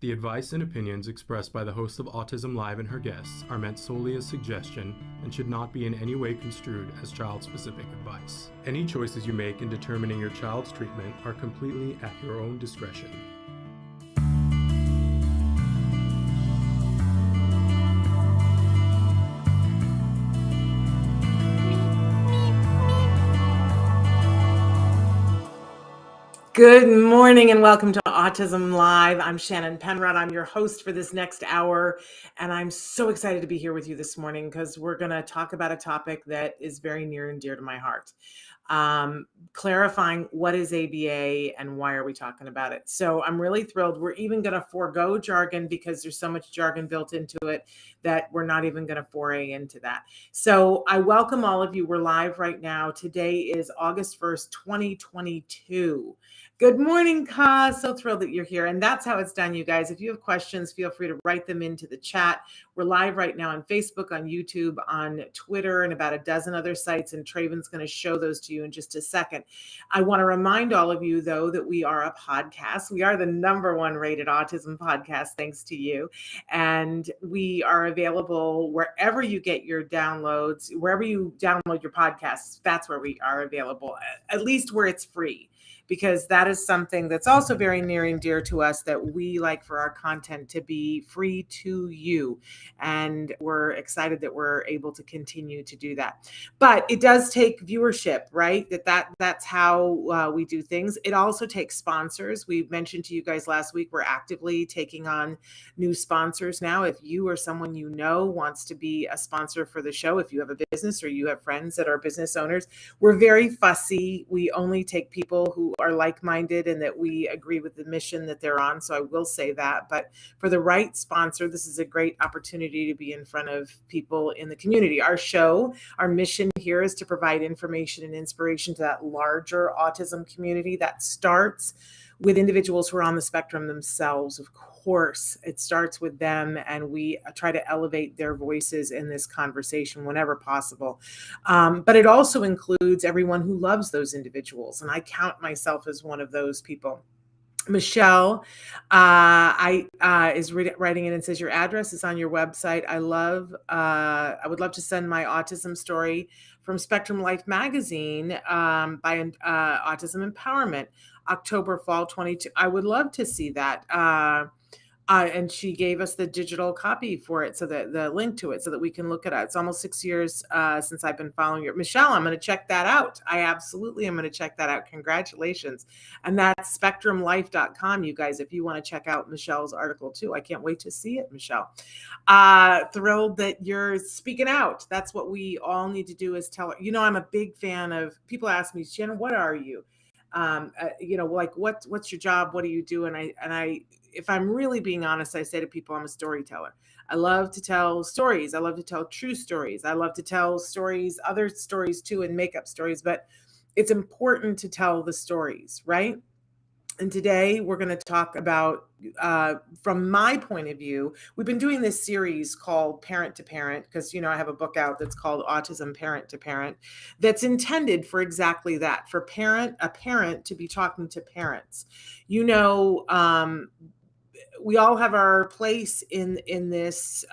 The advice and opinions expressed by the host of Autism Live and her guests are meant solely as suggestion and should not be in any way construed as child-specific advice. Any choices you make in determining your child's treatment are completely at your own discretion. Good morning and welcome to Autism Live. I'm Shannon Penrod. I'm your host for this next hour, and I'm so excited to be here with you this morning because we're going to talk about a topic that is very near and dear to my heart. Clarifying what is ABA and why are we talking about it. So I'm really thrilled. We're even going to forego jargon because there's so much jargon built into it that we're not even going to foray into that. So I welcome all of you. We're live right now. Today is August 1st, 2022. Good morning, Ka. So thrilled that you're here. And that's how it's done, you guys. If you have questions, feel free to write them into the chat. We're live right now on Facebook, on YouTube, on Twitter, and about a dozen other sites. And Traven's going to show those to you in just a second. I want to remind all of you, though, that we are a podcast. We are the #1 rated autism podcast, thanks to you. And we are available wherever you get your downloads, wherever you download your podcasts. That's where we are available, at least where it's free, because that is something that's also very near and dear to us, that we like for our content to be free to you. And we're excited that we're able to continue to do that. But it does take viewership, right? That's how we do things. It also takes sponsors. We mentioned to you guys last week, we're actively taking on new sponsors now. If you or someone you know wants to be a sponsor for the show, if you have a business or you have friends that are business owners, we're very fussy. We only take people who are like-minded and that we agree with the mission that they're on. So I will say that. But for the right sponsor, this is a great opportunity to be in front of people in the community. Our show, our mission here is to provide information and inspiration to that larger autism community that starts with individuals who are on the spectrum themselves. Of course, it starts with them, and we try to elevate their voices in this conversation whenever possible. But it also includes everyone who loves those individuals, and I count myself as one of those people. Michelle is writing in and says, your address is on your website. I would love to send my autism story from Spectrum Life magazine by Autism Empowerment, October, fall 22. I would love to see that. And she gave us the digital copy for it, so that the link to it, so that we can look at it. It's almost 6 years since I've been following her. Michelle, I'm going to check that out. I absolutely am going to check that out. Congratulations. And that's spectrumlife.com, you guys, if you want to check out Michelle's article too. I can't wait to see it, Michelle. Thrilled that you're speaking out. That's what we all need to do, is tell her. You know, I'm a big fan of, people ask me, Shannon, what are you? Like what's your job? What do you do? And I, if I'm really being honest, I say to people, I'm a storyteller. I love to tell stories. I love to tell true stories. I love to tell stories, other stories too, and make up stories, but it's important to tell the stories, right? And today we're going to talk about, from my point of view, we've been doing this series called Parent to Parent, because, you know, I have a book out that's called Autism Parent to Parent, that's intended for exactly that, for a parent to be talking to parents. You know, we all have our place in this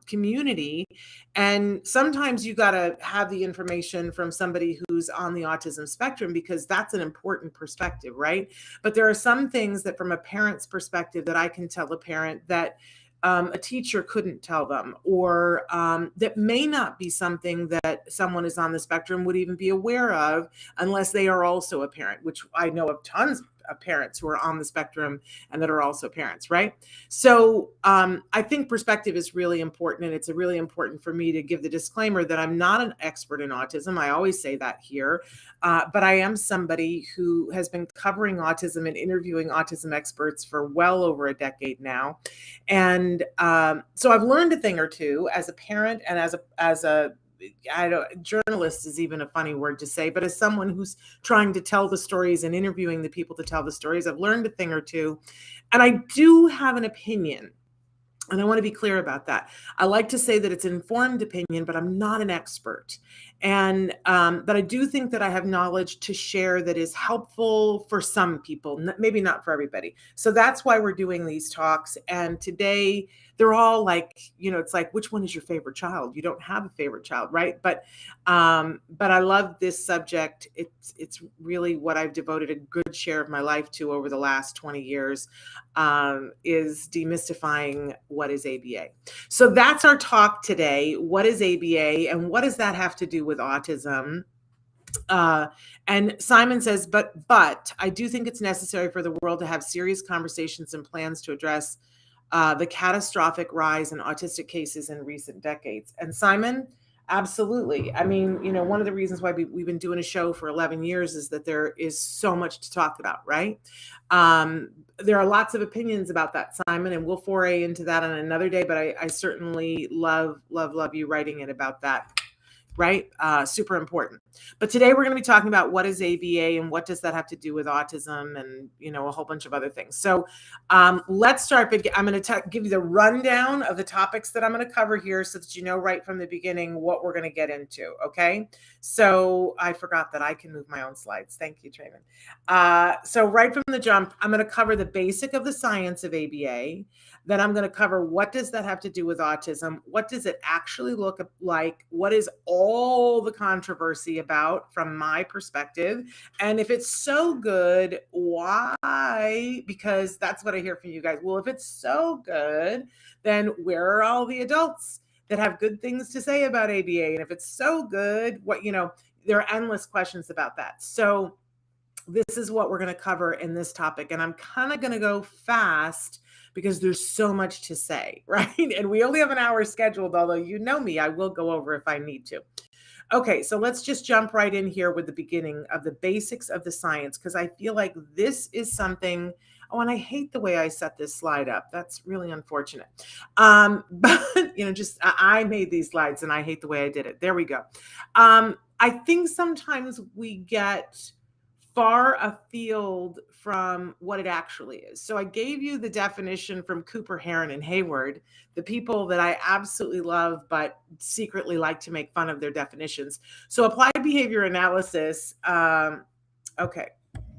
community, and sometimes you got to have the information from somebody who's on the autism spectrum, because that's an important perspective, right? But there are some things that, from a parent's perspective, that I can tell a parent that a teacher couldn't tell them, or that may not be something that someone is on the spectrum would even be aware of unless they are also a parent, which I know of tons of parents who are on the spectrum and that are also parents, right? So I think perspective is really important, and it's really important for me to give the disclaimer that I'm not an expert in autism. I always say that here, but I am somebody who has been covering autism and interviewing autism experts for well over a decade now. And so I've learned a thing or two as a parent, and as a journalist is even a funny word to say, but as someone who's trying to tell the stories and interviewing the people to tell the stories, I've learned a thing or two, and I do have an opinion. And I want to be clear about that. I like to say that it's an informed opinion, but I'm not an expert. And but I do think that I have knowledge to share that is helpful for some people, maybe not for everybody. So that's why we're doing these talks. And today they're all like, it's like, which one is your favorite child? You don't have a favorite child, right? But I love this subject. It's really what I've devoted a good share of my life to over the last 20 years. Is demystifying what is ABA. So that's our talk today. What is ABA and what does that have to do with autism? And Simon says, but I do think it's necessary for the world to have serious conversations and plans to address the catastrophic rise in autistic cases in recent decades. And Simon, absolutely. I mean, one of the reasons why we've been doing a show for 11 years is that there is so much to talk about, right? There are lots of opinions about that, Simon, and we'll foray into that on another day, but I certainly love you writing it about that. Right? Super important. But today we're going to be talking about what is ABA and what does that have to do with autism and, a whole bunch of other things. So let's start. I'm going to give you the rundown of the topics that I'm going to cover here so that you know right from the beginning what we're going to get into. Okay. So I forgot that I can move my own slides. Thank you, Trayvon. So right from the jump, I'm going to cover the basic of the science of ABA. Then I'm going to cover what does that have to do with autism? What does it actually look like? What is all the controversy about from my perspective? And if it's so good, why? Because that's what I hear from you guys. Well, if it's so good, then where are all the adults that have good things to say about ABA? And if it's so good, there are endless questions about that. So this is what we're going to cover in this topic. And I'm kind of going to go fast because there's so much to say, right? And we only have an hour scheduled, although you know me, I will go over if I need to. Okay, so let's just jump right in here with the beginning of the basics of the science, because I feel like this is something, and I hate the way I set this slide up. That's really unfortunate. But, I made these slides and I hate the way I did it. There we go. I think sometimes we get far afield from what it actually is. So I gave you the definition from Cooper, Heron, and Hayward, the people that I absolutely love, but secretly like to make fun of their definitions. So applied behavior analysis. Okay,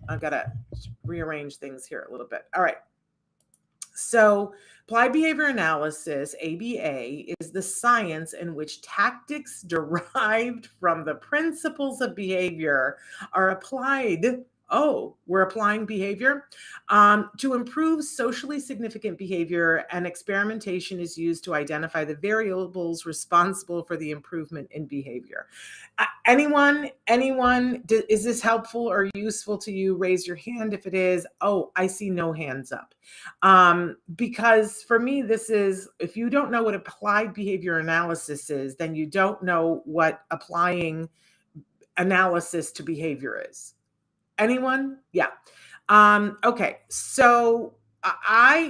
I've got to rearrange things here a little bit. All right. So applied behavior analysis, ABA, is the science in which tactics derived from the principles of behavior are applied. Oh, we're applying behavior to improve socially significant behavior, and experimentation is used to identify the variables responsible for the improvement in behavior. Anyone, is this helpful or useful to you? Raise your hand if it is. Oh, I see no hands up. Because for me, this is, if you don't know what applied behavior analysis is, then you don't know what applying analysis to behavior is. Anyone? Yeah. Okay. So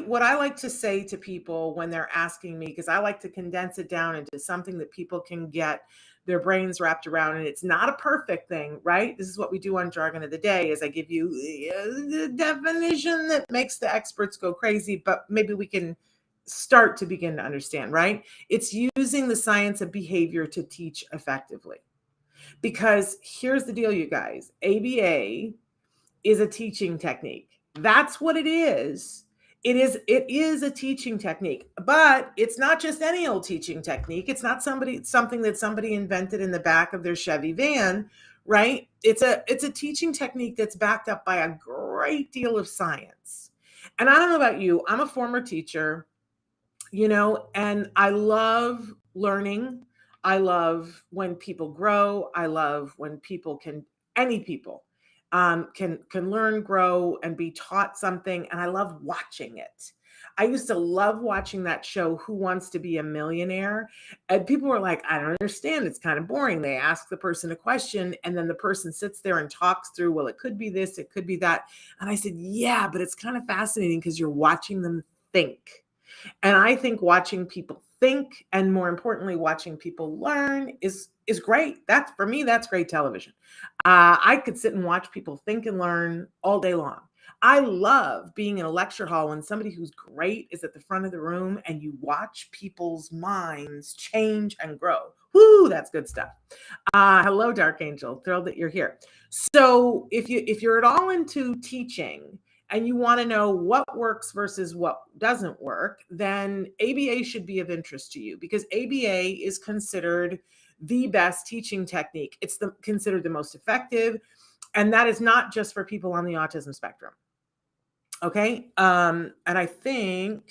what I like to say to people when they're asking me, because I like to condense it down into something that people can get their brains wrapped around, and it's not a perfect thing, right? This is what we do on Jargon of the Day, is I give you the definition that makes the experts go crazy, but maybe we can start to begin to understand, right? It's using the science of behavior to teach effectively. Because here's the deal, you guys. ABA is a teaching technique. That's what it is. It is a teaching technique, but it's not just any old teaching technique. It's not something that somebody invented in the back of their Chevy van, right? It's a teaching technique that's backed up by a great deal of science. And I don't know about you, I'm a former teacher, and I love learning. I love when people grow. I love when any people can learn, grow, and be taught something. And I love watching it. I used to love watching that show, Who Wants to Be a Millionaire? And people were like, I don't understand. It's kind of boring. They ask the person a question, and then the person sits there and talks through, well, it could be this, it could be that. And I said, yeah, but it's kind of fascinating because you're watching them think. And I think watching people think, and more importantly, watching people learn is great. That's, for me, that's great television. I could sit and watch people think and learn all day long. I love being in a lecture hall when somebody who's great is at the front of the room and you watch people's minds change and grow. Woo, that's good stuff. Hello, Dark Angel. Thrilled that you're here. So if you're at all into teaching and you want to know what works versus what doesn't work, then ABA should be of interest to you, because ABA is considered the best teaching technique. It's considered the most effective. And that is not just for people on the autism spectrum. Okay. And I think,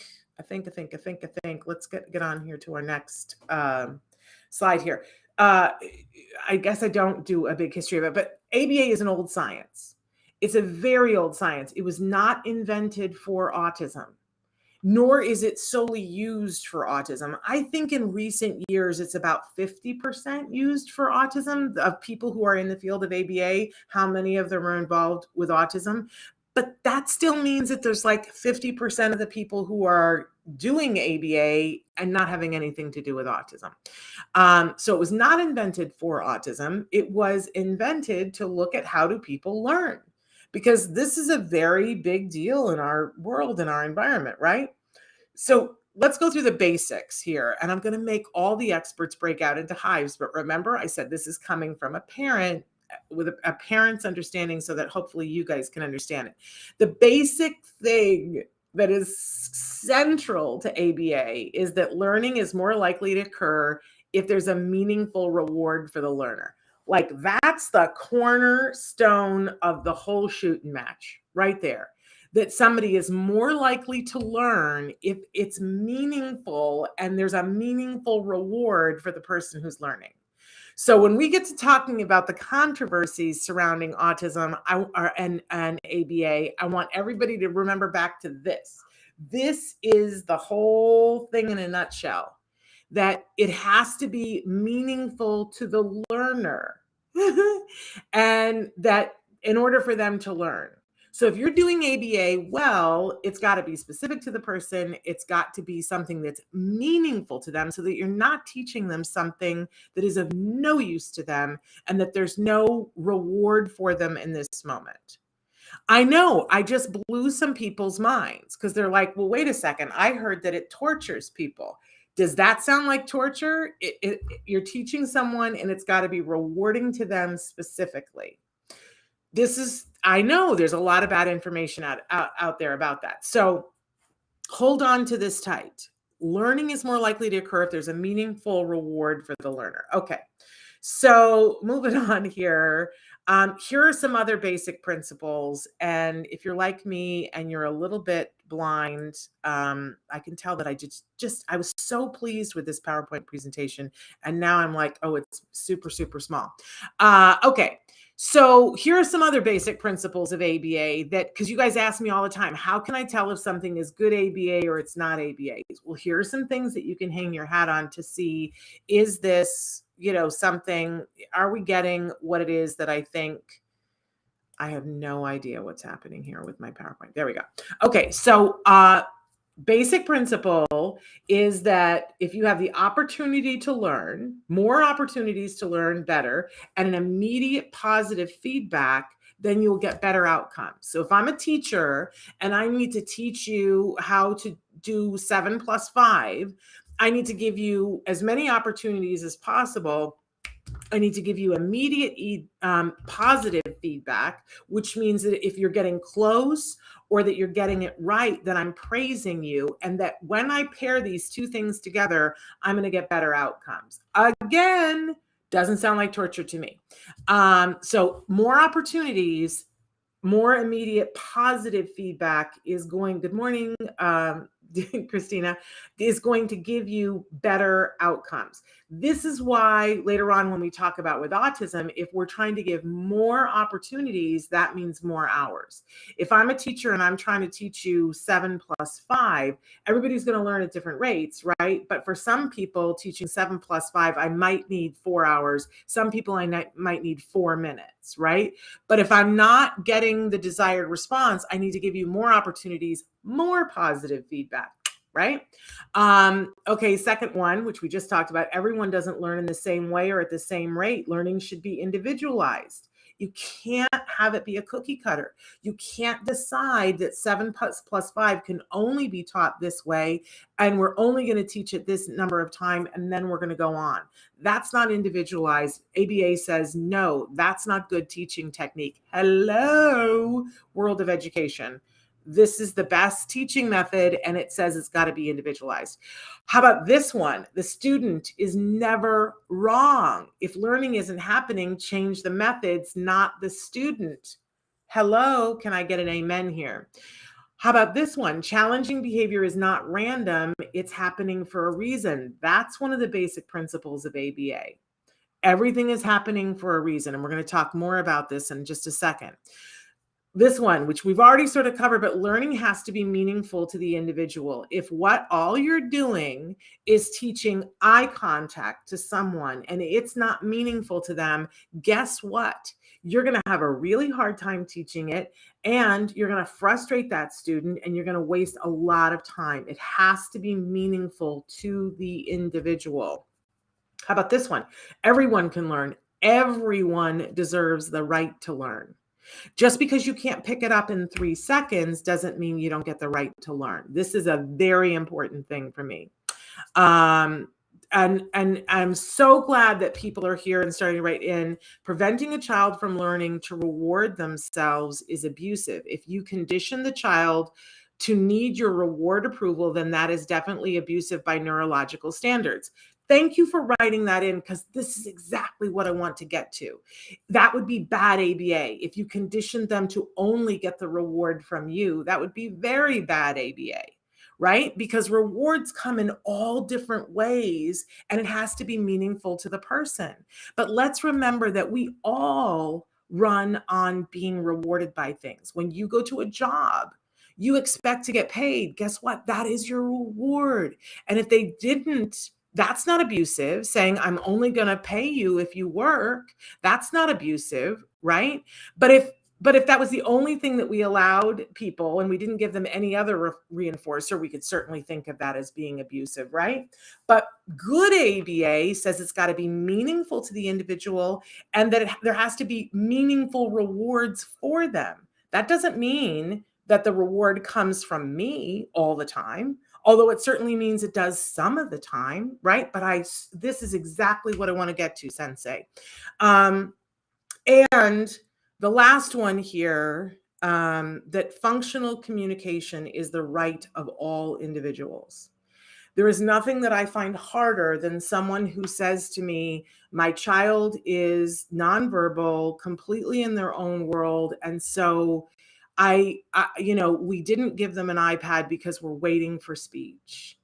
let's get on here to our next slide here. I guess I don't do a big history of it, but ABA is an old science. It's a very old science. It was not invented for autism, nor is it solely used for autism. I think in recent years, it's about 50% used for autism of people who are in the field of ABA. How many of them are involved with autism? But that still means that there's like 50% of the people who are doing ABA and not having anything to do with autism. So it was not invented for autism. It was invented to look at how do people learn, because this is a very big deal in our world, in our environment, right? So let's go through the basics here. And I'm going to make all the experts break out into hives. But remember, I said this is coming from a parent with a parent's understanding, so that hopefully you guys can understand it. The basic thing that is central to ABA is that learning is more likely to occur if there's a meaningful reward for the learner. Like, that's the cornerstone of the whole shooting match right there. That somebody is more likely to learn if it's meaningful and there's a meaningful reward for the person who's learning. So when we get to talking about the controversies surrounding autism and ABA, I want everybody to remember back to this. This is the whole thing in a nutshell, that it has to be meaningful to the learner and that in order for them to learn. So if you're doing ABA well, it's got to be specific to the person. It's got to be something that's meaningful to them, so that you're not teaching them something that is of no use to them and that there's no reward for them in this moment. I know I just blew some people's minds because they're like, well, wait a second. I heard that it tortures people. Does that sound like torture? You're teaching someone and it's got to be rewarding to them specifically. I know there's a lot of bad information out there about that. So hold on to this tight. Learning is more likely to occur if there's a meaningful reward for the learner. Okay. So moving on here. Here are some other basic principles. And if you're like me and you're a little bit blind, I can tell that I was so pleased with this PowerPoint presentation. And now I'm like, oh, it's super, super small. Okay. So here are some other basic principles of ABA that, because you guys ask me all the time, how can I tell if something is good ABA or it's not ABA? Well, here are some things that you can hang your hat on to see, is this, something, are we getting what it is that I think? I have no idea what's happening here with my PowerPoint. There we go. Okay. So, basic principle is that if you have the opportunity to learn, more opportunities to learn better, and an immediate positive feedback, then you'll get better outcomes. So if I'm a teacher and I need to teach you how to do 7 + 5, I need to give you as many opportunities as possible. I need to give you immediate positive feedback, which means that if you're getting close or that you're getting it right, then I'm praising you. And that when I pair these two things together, I'm going to get better outcomes. Again, doesn't sound like torture to me. So more opportunities, more immediate positive feedback is going, good morning, Christina, is going to give you better outcomes. This is why later on when we talk about with autism, if we're trying to give more opportunities, that means more hours. If I'm a teacher and I'm trying to teach you 7 + 5, everybody's going to learn at different rates, right? But for some people, teaching 7 + 5, I might need 4 hours. Some people I might need 4 minutes, right? But if I'm not getting the desired response, I need to give you more opportunities, more positive feedback, right? Okay, second one, which we just talked about, everyone doesn't learn in the same way or at the same rate. Learning should be individualized. You can't have it be a cookie cutter. You can't decide that 7 plus 5 can only be taught this way, and we're only going to teach it this number of time, and then we're going to go on. That's not individualized. ABA says, no, that's not good teaching technique. Hello, world of education. This is the best teaching method, and it says it's got to be individualized. How about this one? The student is never wrong. If learning isn't happening, change the methods, not the student. Hello, can I get an amen here? How about this one? Challenging behavior is not random. It's happening for a reason. That's one of the basic principles of ABA. Everything is happening for a reason, and we're going to talk more about this in just a second. This one, which we've already sort of covered, but learning has to be meaningful to the individual. If what all you're doing is teaching eye contact to someone and it's not meaningful to them, guess what? You're going to have a really hard time teaching it, and you're going to frustrate that student, and you're going to waste a lot of time. It has to be meaningful to the individual. How about this one? Everyone can learn. Everyone deserves the right to learn. Just because you can't pick it up in 3 seconds doesn't mean you don't get the right to learn. This is a very important thing for me. And I'm so glad that people are here and starting to write in. Preventing a child from learning to reward themselves is abusive. If you condition the child to need your reward approval, then that is definitely abusive by neurological standards. Thank you for writing that in, because this is exactly what I want to get to. That would be bad ABA. If you conditioned them to only get the reward from you, that would be very bad ABA, right? Because rewards come in all different ways, and it has to be meaningful to the person. But let's remember that we all run on being rewarded by things. When you go to a job, you expect to get paid. Guess what? That is your reward. And if they didn't, that's not abusive. Saying, I'm only going to pay you if you work, that's not abusive, right? But if that was the only thing that we allowed people and we didn't give them any other reinforcer, we could certainly think of that as being abusive, right? But good ABA says it's got to be meaningful to the individual, and that there has to be meaningful rewards for them. That doesn't mean that the reward comes from me all the time, although it certainly means it does some of the time, right? But this is exactly what I want to get to, Sensei. And the last one here, that functional communication is the right of all individuals. There is nothing that I find harder than someone who says to me, my child is nonverbal, completely in their own world, and so we didn't give them an iPad because we're waiting for speech.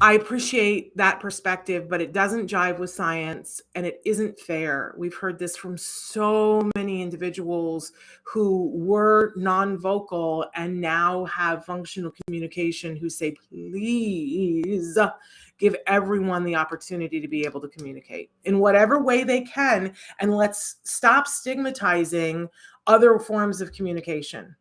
I appreciate that perspective, but it doesn't jive with science, and it isn't fair. We've heard this from so many individuals who were non-vocal and now have functional communication, who say, please give everyone the opportunity to be able to communicate in whatever way they can, and let's stop stigmatizing other forms of communication.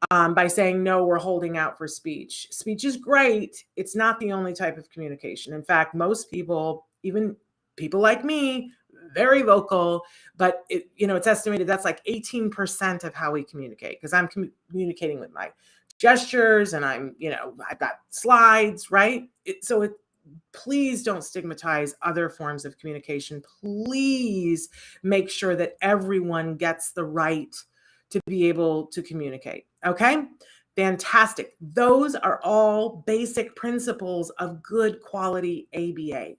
By saying, no, we're holding out for speech. Speech is great. It's not the only type of communication. In fact, most people, even people like me, very vocal, but it's estimated that's like 18% of how we communicate, because I'm communicating with my gestures, and I've got slides, right? Please don't stigmatize other forms of communication. Please make sure that everyone gets the right to be able to communicate. Okay, fantastic. Those are all basic principles of good quality ABA.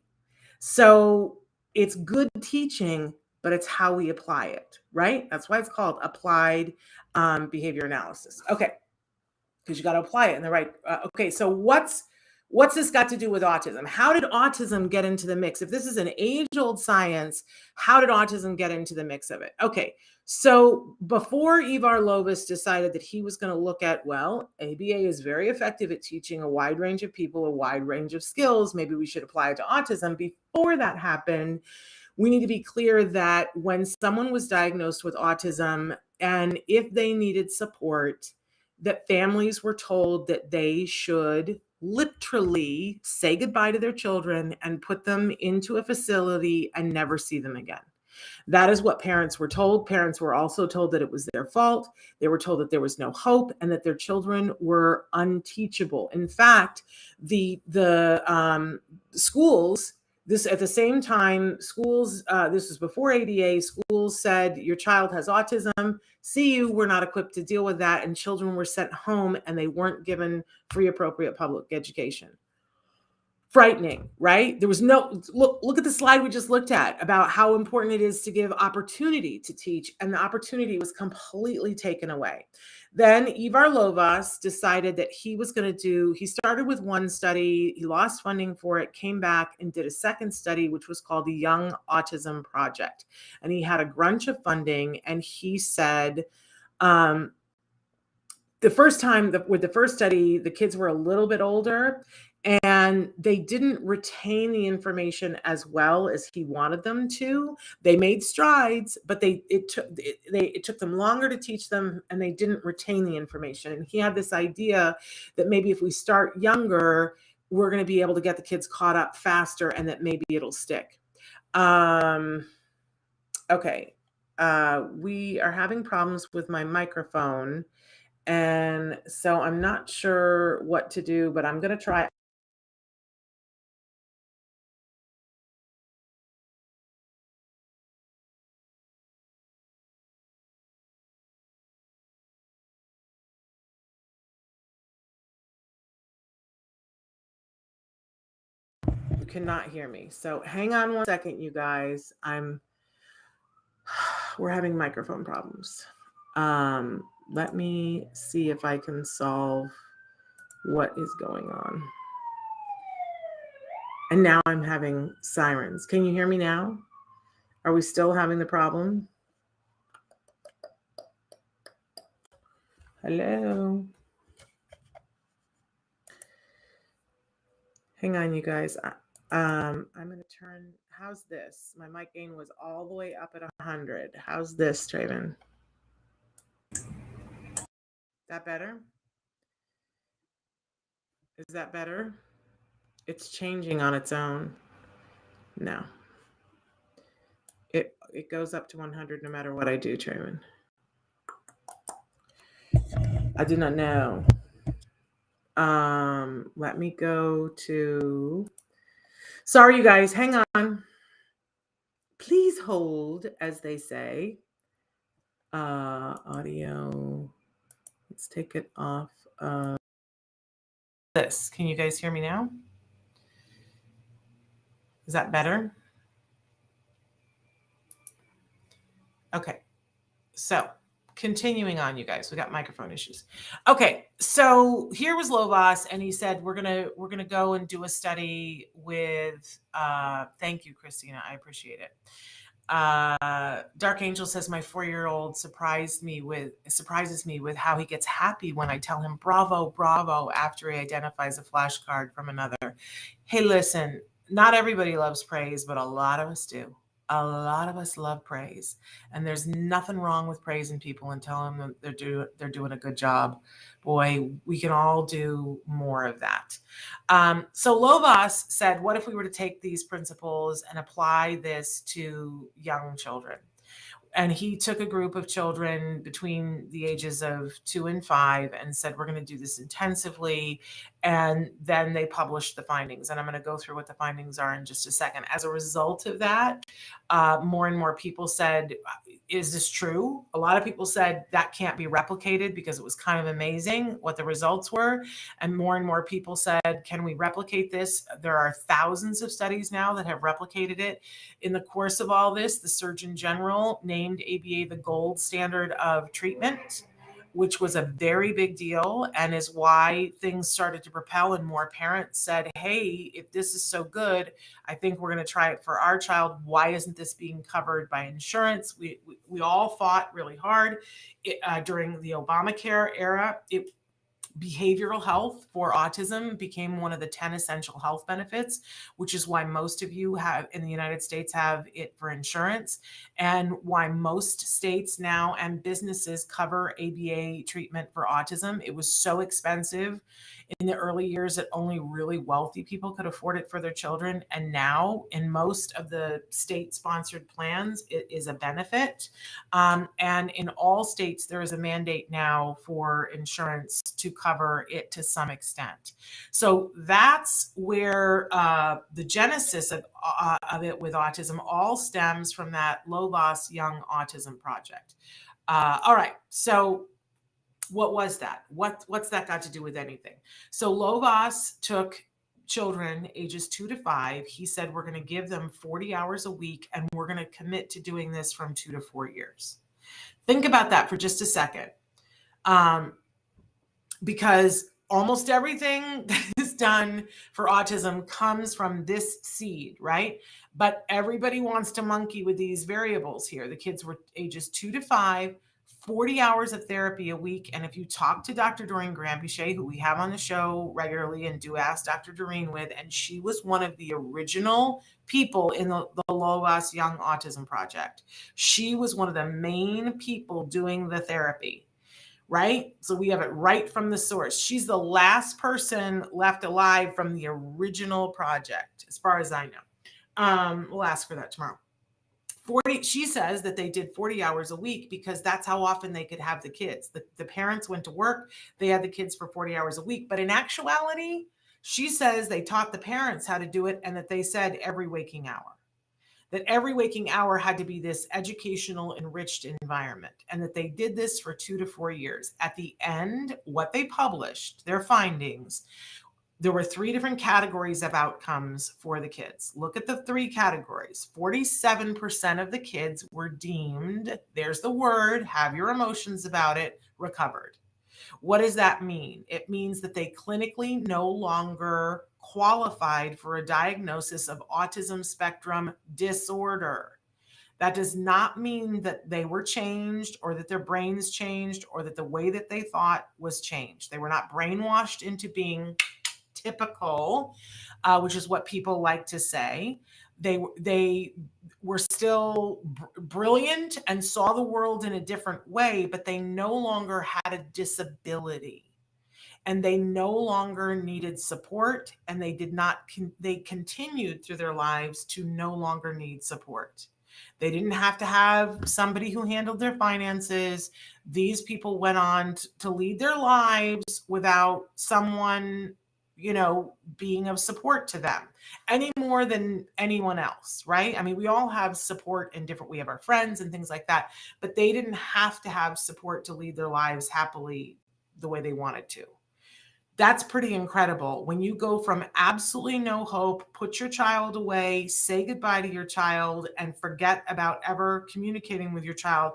So it's good teaching, but it's how we apply it, right? That's why it's called applied behavior analysis. Okay, because you got to apply it in the right. Okay, so what's this got to do with autism? How did autism get into the mix? If this is an age-old science, how did autism get into the mix of it? Okay, so before Ivar Lovis decided that he was going to look at, well, ABA is very effective at teaching a wide range of people a wide range of skills, maybe we should apply it to autism. Before that happened, we need to be clear that when someone was diagnosed with autism, and if they needed support, that families were told that they should literally say goodbye to their children and put them into a facility and never see them again. That is what parents were told. Parents were also told that it was their fault. They were told that there was no hope and that their children were unteachable. In fact, the schools, this at the same time, schools, this was before ADA, schools said your child has autism. See you, we're not equipped to deal with that. And children were sent home and they weren't given free appropriate public education. Frightening, right? There was no, look at the slide we just looked at about how important it is to give opportunity to teach, and the opportunity was completely taken away. Then Ivar Lovaas decided that he was going to he started with one study, he lost funding for it, came back and did a second study, which was called the Young Autism Project. And he had a bunch of funding, and he said, the first time with the first study, the kids were a little bit older and they didn't retain the information as well as he wanted them to. They made strides, but it took them longer to teach them, and they didn't retain the information. And he had this idea that maybe if we start younger, we're going to be able to get the kids caught up faster, and that maybe it'll stick. Okay. We are having problems with my microphone, and so I'm not sure what to do, but I'm going to try. You cannot hear me. So hang on one second, you guys. We're having microphone problems. Let me see if I can solve what is going on. And now I'm having sirens. Can you hear me now? Are we still having the problem? Hello? Hang on, you guys. I'm going to turn, how's this? My mic gain was all the way up at 100. How's this, Traven? That better? Is that better? It's changing on its own. No. It goes up to 100 no matter what I do, Traven. I do not know. Let me go to, sorry, you guys, hang on. Please hold, as they say. Audio. Let's take it off of this. Can you guys hear me now? Is that better? Okay. So continuing on, you guys, we got microphone issues. Okay, so here was Lovaas, and he said we're gonna go and do a study with. Thank you, Christina, I appreciate it. Dark Angel says my 4-year-old surprises me with how he gets happy when I tell him bravo, bravo after he identifies a flashcard from another. Hey, listen, not everybody loves praise, but a lot of us do. A lot of us love praise, and there's nothing wrong with praising people and telling them they're doing a good job. Boy, we can all do more of that. So Lovaas said, what if we were to take these principles and apply this to young children? And he took a group of children between the ages of 2 and 5 and said, we're going to do this intensively. And then they published the findings. And I'm going to go through what the findings are in just a second. As a result of that, more and more people said, is this true? A lot of people said that can't be replicated because it was kind of amazing what the results were. And more people said, can we replicate this? There are thousands of studies now that have replicated it. In the course of all this, the Surgeon General named ABA the gold standard of treatment, which was a very big deal and is why things started to propel, and more parents said, hey, if this is so good, I think we're going to try it for our child. Why isn't this being covered by insurance? We all fought really hard during the Obamacare era. behavioral health for autism became one of the 10 essential health benefits, which is why most of you have in the United States have it for insurance, and why most states now and businesses cover ABA treatment for autism. It was so expensive in the early years that only really wealthy people could afford it for their children. And now, in most of the state sponsored plans, it is a benefit. And in all states, there is a mandate now for insurance to cover it to some extent. So that's where the genesis of it with autism all stems from that Lovaas Young Autism Project. All right, so what was that? What's that got to do with anything? So Lovaas took children ages 2 to 5. He said, we're going to give them 40 hours a week, and we're going to commit to doing this from 2 to 4 years. Think about that for just a second. Because almost everything that is done for autism comes from this seed, right? But everybody wants to monkey with these variables here. The kids were ages 2 to 5, 40 hours of therapy a week. And if you talk to Dr. Doreen Granpeesheh, who we have on the show regularly and do Ask Dr. Doreen with, and she was one of the original people in the Lovaas Young Autism Project. She was one of the main people doing the therapy, right? So we have it right from the source. She's the last person left alive from the original project, as far as I know. We'll ask her that tomorrow. She says that they did 40 hours a week because that's how often they could have the kids. The parents went to work, they had the kids for 40 hours a week. But in actuality, she says they taught the parents how to do it, and that they said every waking hour. That every waking hour had to be this educational, enriched environment, and that they did this for 2 to 4 years. At the end, what they published, their findings, there were 3 different categories of outcomes for the kids. Look at the 3 categories. 47% of the kids were deemed, there's the word, have your emotions about it, recovered. What does that mean? It means that they clinically no longer qualified for a diagnosis of autism spectrum disorder. That does not mean that they were changed or that their brains changed or that the way that they thought was changed. They were not brainwashed into being typical, which is what people like to say. They were still brilliant and saw the world in a different way, but they no longer had a disability, and they no longer needed support, and they continued through their lives to no longer need support. They didn't have to have somebody who handled their finances. These people went on to lead their lives without someone, being of support to them any more than anyone else, right? I mean, we all have support in different, we have our friends and things like that, but they didn't have to have support to lead their lives happily the way they wanted to. That's pretty incredible. When you go from absolutely no hope, put your child away, say goodbye to your child, and forget about ever communicating with your child,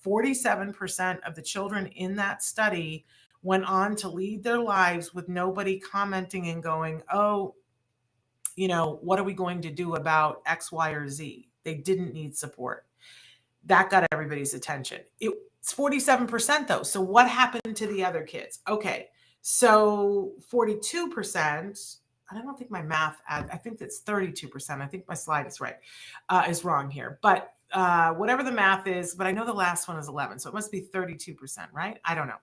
47% of the children in that study went on to lead their lives with nobody commenting and going, oh, what are we going to do about X, Y, or Z? They didn't need support. That got everybody's attention. It's 47% though. So what happened to the other kids? Okay, so 42%, I don't think my math, I think that's 32%. I think my slide is right, is wrong here. But whatever the math is, but I know the last one is 11, so it must be 32%, right? I don't know.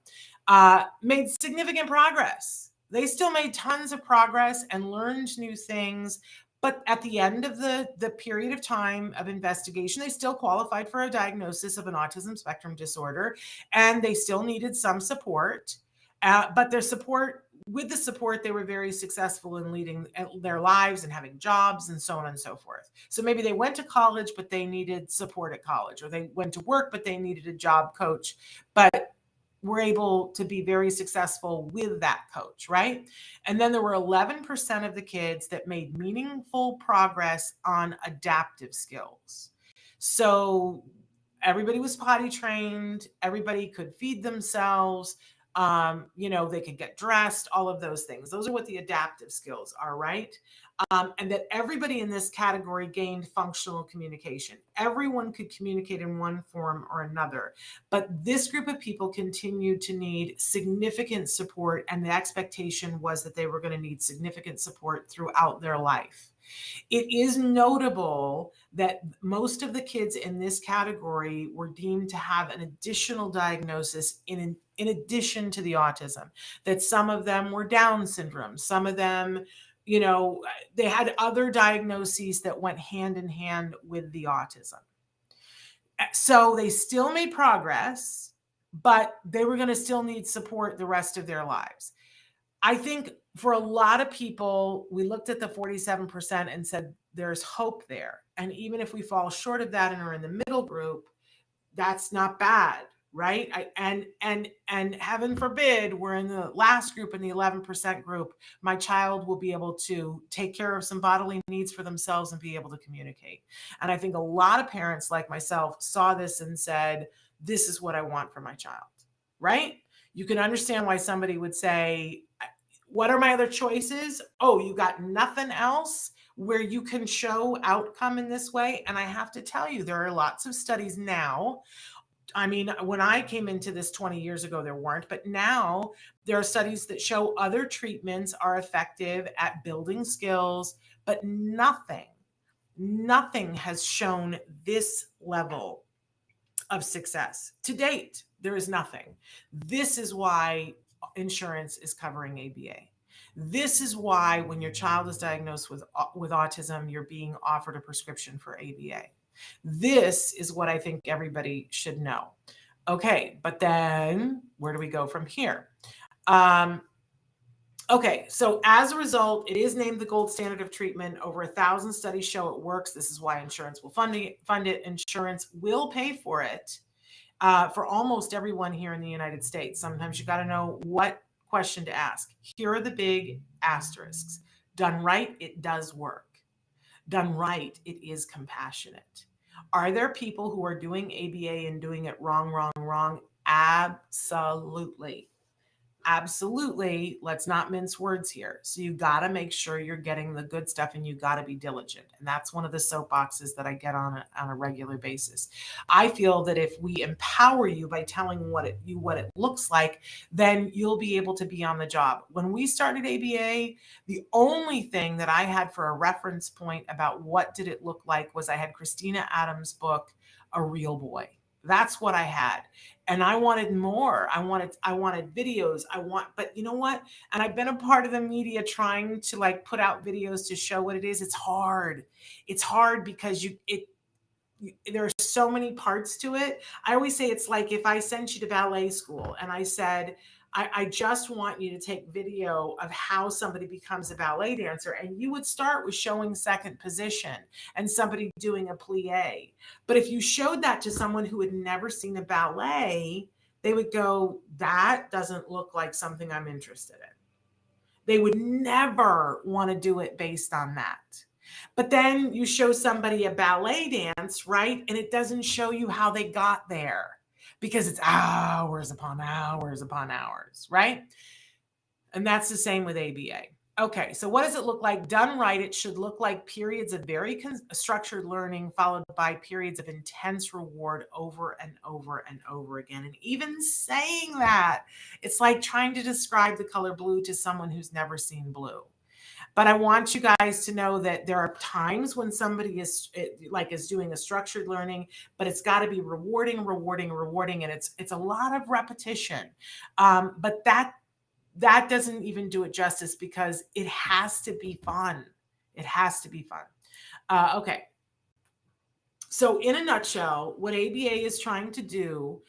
Made significant progress. They still made tons of progress and learned new things. But at the end of the period of time of investigation, they still qualified for a diagnosis of an autism spectrum disorder, and they still needed some support. But with the support, they were very successful in leading their lives and having jobs and so on and so forth. So maybe they went to college, but they needed support at college, or they went to work, but they needed a job coach, but were able to be very successful with that coach, right? And then there were 11% of the kids that made meaningful progress on adaptive skills. So everybody was potty trained, everybody could feed themselves, they could get dressed, all of those things. Those are what the adaptive skills are, right? and that everybody in this category gained functional communication. Everyone could communicate in one form or another, but this group of people continued to need significant support, and the expectation was that they were going to need significant support throughout their life. It is notable that most of the kids in this category were deemed to have an additional diagnosis in addition to the autism, that some of them were Down syndrome, some of them, they had other diagnoses that went hand in hand with the autism. So they still made progress, but they were going to still need support the rest of their lives. I think for a lot of people, we looked at the 47% and said, there's hope there. And even if we fall short of that and are in the middle group, that's not bad, right? And heaven forbid, we're in the last group, in the 11% group, my child will be able to take care of some bodily needs for themselves and be able to communicate. And I think a lot of parents like myself saw this and said, this is what I want for my child, right? You can understand why somebody would say, what are my other choices? Oh, you got nothing else where you can show outcome in this way? And I have to tell you, there are lots of studies now. I mean, when I came into this 20 years ago, there weren't, but now there are studies that show other treatments are effective at building skills, but nothing has shown this level of success to date. There is nothing. This is why insurance is covering ABA. This is why when your child is diagnosed with autism, you're being offered a prescription for ABA. This is what I think everybody should know. Okay, but then where do we go from here? Okay, so as a result, it is named the gold standard of treatment. Over 1,000 studies show it works. This is why insurance will fund it. Insurance will pay for it for almost everyone here in the United States. Sometimes you got to know what question to ask. Here are the big asterisks. Done right, it does work. Done right, it is compassionate. Are there people who are doing ABA and doing it wrong? Absolutely. Absolutely. Let's not mince words here. So you got to make sure you're getting the good stuff, and you got to be diligent. And that's one of the soapboxes that I get on a regular basis. I feel that if we empower you by telling what it looks like, then you'll be able to be on the job. When we started ABA, the only thing that I had for a reference point about what did it look like was I had Christina Adams' book, A Real Boy. That's what I had. And I wanted more. I wanted videos. But you know what? And I've been a part of the media trying to put out videos to show what it is. It's hard. It's hard because there are so many parts to it. I always say it's like if I sent you to ballet school and I said, I just want you to take video of how somebody becomes a ballet dancer. And you would start with showing second position and somebody doing a plie. But if you showed that to someone who had never seen a ballet, they would go, that doesn't look like something I'm interested in. They would never want to do it based on that. But then you show somebody a ballet dance, right? And it doesn't show you how they got there, because it's hours upon hours upon hours, right? And that's the same with ABA. Okay, so what does it look like? Done right, it should look like periods of very structured learning followed by periods of intense reward over and over and over again. And even saying that, it's like trying to describe the color blue to someone who's never seen blue. But I want you guys to know that there are times when somebody is doing a structured learning, but it's got to be rewarding, and it's a lot of repetition. But that doesn't even do it justice, because it has to be fun. It has to be fun. Okay. So in a nutshell, what ABA is trying to do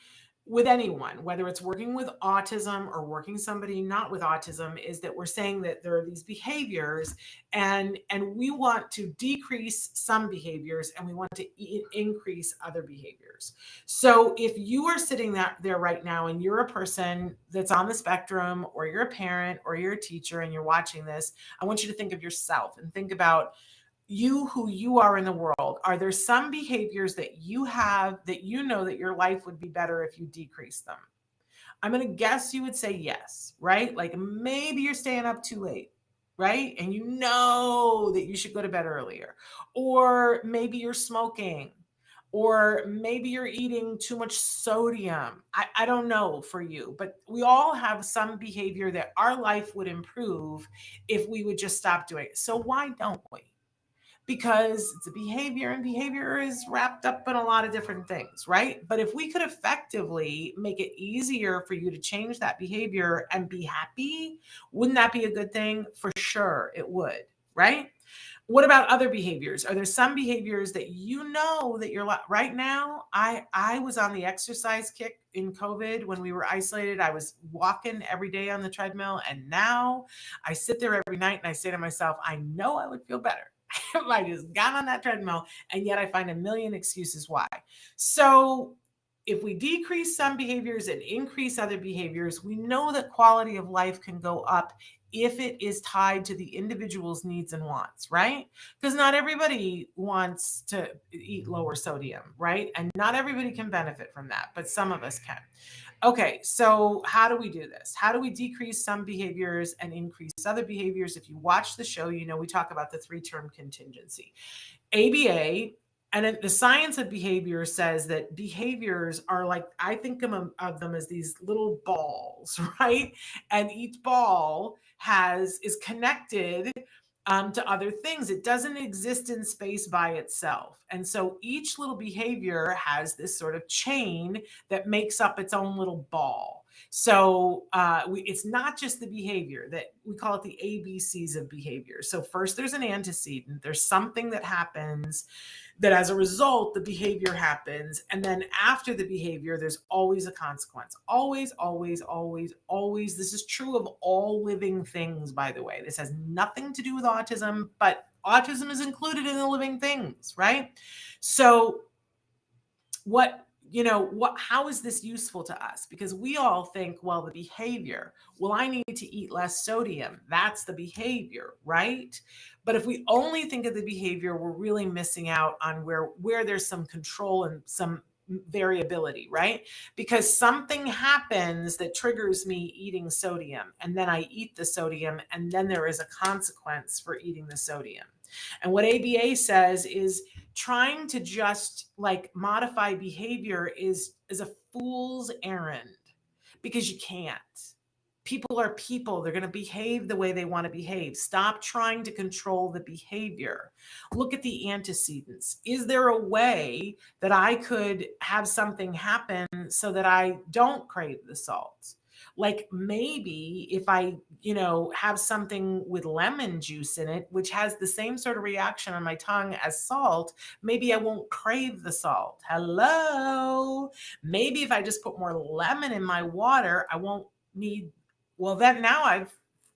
with anyone, whether it's working with autism or working somebody not with autism, is that we're saying that there are these behaviors, and we want to decrease some behaviors and we want to increase other behaviors. So if you are sitting there right now and you're a person that's on the spectrum, or you're a parent, or you're a teacher and you're watching this, I want you to think of yourself and think about who you are in the world. Are there some behaviors that you have that you know that your life would be better if you decrease them? I'm going to guess you would say yes, right? Like maybe you're staying up too late. right? And you know that you should go to bed earlier. Or maybe you're smoking, or maybe you're eating too much sodium. I don't know for you, but we all have some behavior that our life would improve if we would just stop doing it. So why don't we? Because it's a behavior, and behavior is wrapped up in a lot of different things, right? But if we could effectively make it easier for you to change that behavior and be happy, wouldn't that be a good thing? For sure, it would, right? What about other behaviors? Are there some behaviors that you know that you're right now? I was on the exercise kick in COVID when we were isolated. I was walking every day on the treadmill, and now I sit there every night and I say to myself, I know I would feel better if I just got on that treadmill, and yet I find a million excuses why. So if we decrease some behaviors and increase other behaviors, we know that quality of life can go up if it is tied to the individual's needs and wants, right? Because not everybody wants to eat lower sodium, right? And not everybody can benefit from that, but some of us can. Okay, so how do we do this? How do we decrease some behaviors and increase other behaviors? If you watch the show, you know we talk about the 3-term contingency. ABA and the science of behavior says that behaviors are like, I think of them as these little balls, right? And each ball is connected to other things. It doesn't exist in space by itself. And so each little behavior has this sort of chain that makes up its own little ball. So it's not just the behavior, that we call it the ABCs of behavior. So first there's an antecedent. There's something that happens that as a result, the behavior happens. And then after the behavior, there's always a consequence. Always, always, always, always. This is true of all living things, by the way. This has nothing to do with autism, but autism is included in the living things, right? So how is this useful to us? Because we all think, well, the behavior, well, I need to eat less sodium. That's the behavior, right? But if we only think of the behavior, we're really missing out on where there's some control and some variability, right? Because something happens that triggers me eating sodium, and then I eat the sodium, and then there is a consequence for eating the sodium. And what ABA says is trying to just like modify behavior is a fool's errand, because you can't. People are people. They're going to behave the way they want to behave. Stop trying to control the behavior. Look at the antecedents. Is there a way that I could have something happen so that I don't crave the salt? Like maybe if I, have something with lemon juice in it, which has the same sort of reaction on my tongue as salt, maybe I won't crave the salt. Hello. Maybe if I just put more lemon in my water, I won't need. Well, then now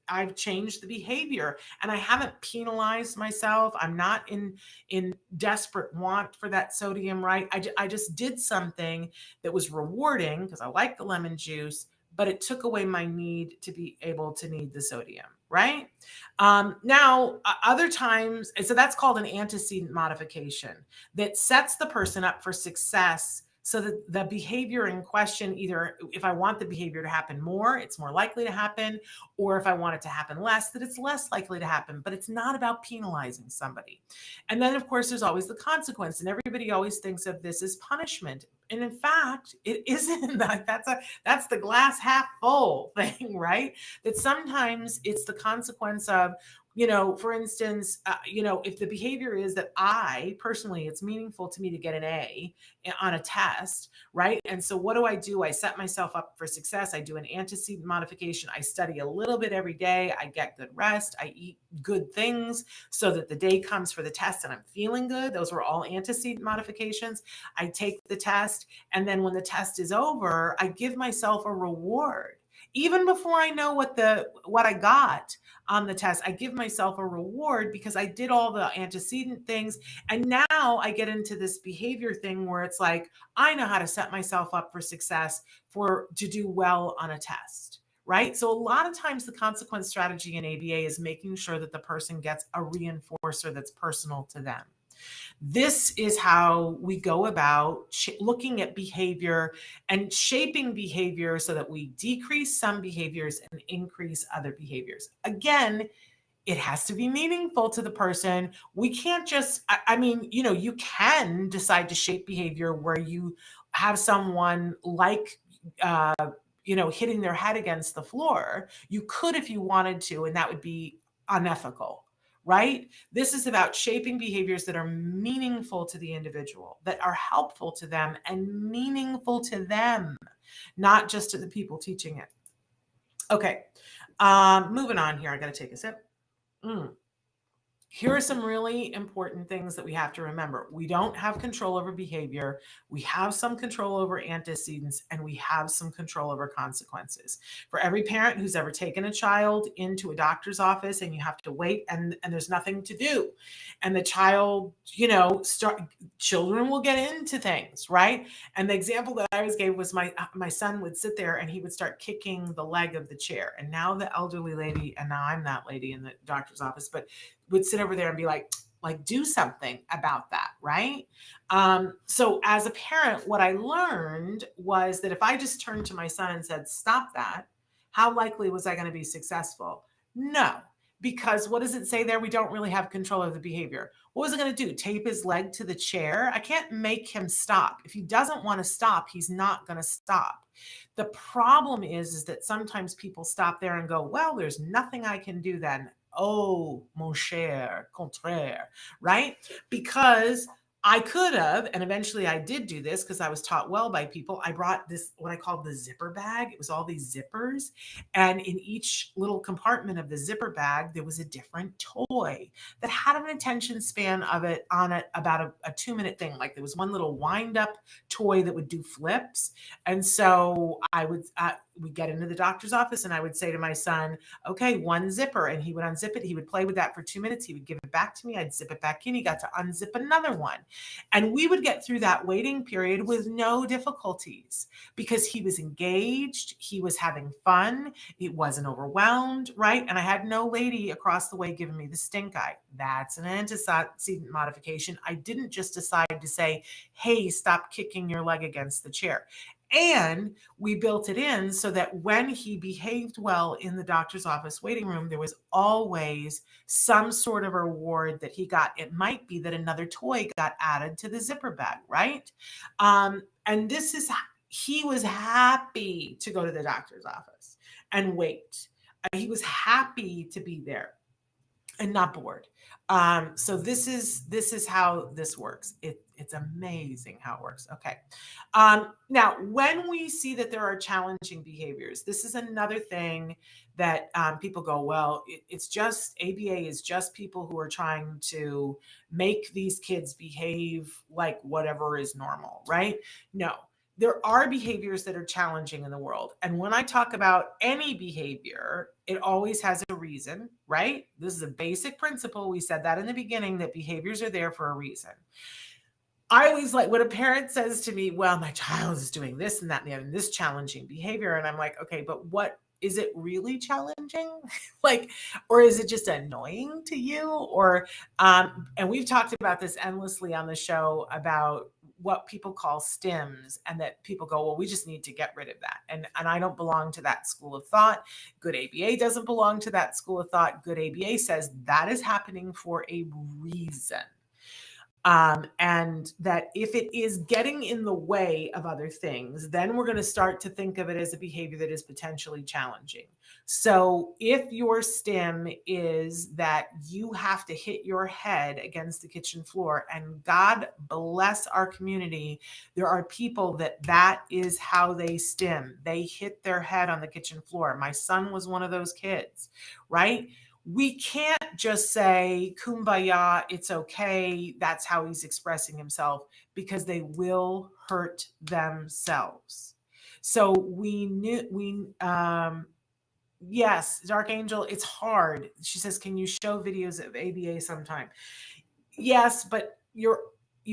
I've changed the behavior, and I haven't penalized myself. I'm not in desperate want for that sodium, right? I just did something that was rewarding because I like the lemon juice, but it took away my need to be able to need the sodium, right? Now, other times, so that's called an antecedent modification that sets the person up for success. So that the behavior in question, either if I want the behavior to happen more, it's more likely to happen, or if I want it to happen less, that it's less likely to happen. But it's not about penalizing somebody. And then, of course, there's always the consequence. And everybody always thinks of this as punishment. And in fact, it isn't. That's the glass half full thing, right? That sometimes it's the consequence of, for instance, if the behavior is that I personally, it's meaningful to me to get an A on a test, right? And so what do? I set myself up for success. I do an antecedent modification. I study a little bit every day. I get good rest. I eat good things so that the day comes for the test and I'm feeling good. Those were all antecedent modifications. I take the test, and then when the test is over, I give myself a reward. Even before I know what I got on the test, I give myself a reward because I did all the antecedent things. And now I get into this behavior thing where it's like, I know how to set myself up for success to do well on a test, right? So a lot of times the consequent strategy in ABA is making sure that the person gets a reinforcer that's personal to them. This is how we go about looking at behavior and shaping behavior so that we decrease some behaviors and increase other behaviors. Again, it has to be meaningful to the person. We can't just, I mean, you can decide to shape behavior where you have someone like, hitting their head against the floor. You could if you wanted to, and that would be unethical, right? This is about shaping behaviors that are meaningful to the individual, that are helpful to them and meaningful to them, not just to the people teaching it. Okay, moving on here. I got to take a sip. Here are some really important things that we have to remember. We don't have control over behavior. We have some control over antecedents, and we have some control over consequences. For every parent who's ever taken a child into a doctor's office and you have to wait and there's nothing to do, and the child, children will get into things, right? And the example that I always gave was my son would sit there and he would start kicking the leg of the chair. And now the elderly lady, and now I'm that lady in the doctor's office, but would sit over there and be like, do something about that, right? So as a parent, what I learned was that if I just turned to my son and said, stop that, how likely was I going to be successful? No, because what does it say there? We don't really have control of the behavior. What was it going to do? Tape his leg to the chair? I can't make him stop. If he doesn't want to stop, he's not going to stop. The problem is that sometimes people stop there and go, well, there's nothing I can do then. Oh, mon cher, contraire, right? Because I could have, and eventually I did do this because I was taught well by people. I brought this, what I called the zipper bag. It was all these zippers. And in each little compartment of the zipper bag, there was a different toy that had an attention span of it on it about a 2-minute thing. Like there was one little wind up toy that would do flips. And so I would, we'd get into the doctor's office and I would say to my son, okay, one zipper. And he would unzip it. He would play with that for 2 minutes. He would give it back to me. I'd zip it back in. He got to unzip another one. And we would get through that waiting period with no difficulties because he was engaged. He was having fun. He wasn't overwhelmed, right? And I had no lady across the way giving me the stink eye. That's an antecedent modification. I didn't just decide to say, hey, stop kicking your leg against the chair. And we built it in so that when he behaved well in the doctor's office waiting room, there was always some sort of reward that he got. It might be that another toy got added to the zipper bag, right? And this is, he was happy to go to the doctor's office and wait. He was happy to be there and not bored. So this is how this works. It's amazing how it works. Okay. Now, when we see that there are challenging behaviors, this is another thing that people go, well, it's just ABA is just people who are trying to make these kids behave like whatever is normal, right? No. There are behaviors that are challenging in the world. And when I talk about any behavior, it always has a reason, right? This is a basic principle. We said that in the beginning, that behaviors are there for a reason. I always like when a parent says to me, well, my child is doing this and that and the other, and this challenging behavior. And I'm like, okay, but what is it really challenging? Like, or is it just annoying to you? Or, and we've talked about this endlessly on the show about what people call stims, and that people go, well, we just need to get rid of that. And I don't belong to that school of thought. Good ABA doesn't belong to that school of thought. Good ABA says that is happening for a reason. And that if it is getting in the way of other things, then we're going to start to think of it as a behavior that is potentially challenging. So if your stim is that you have to hit your head against the kitchen floor, and God bless our community, there are people that is how they stim. They hit their head on the kitchen floor. My son was one of those kids, right? We can't just say, kumbaya, it's okay, that's how he's expressing himself, because they will hurt themselves. So yes, Dark Angel, it's hard. She says, can you show videos of ABA sometime? Yes, but you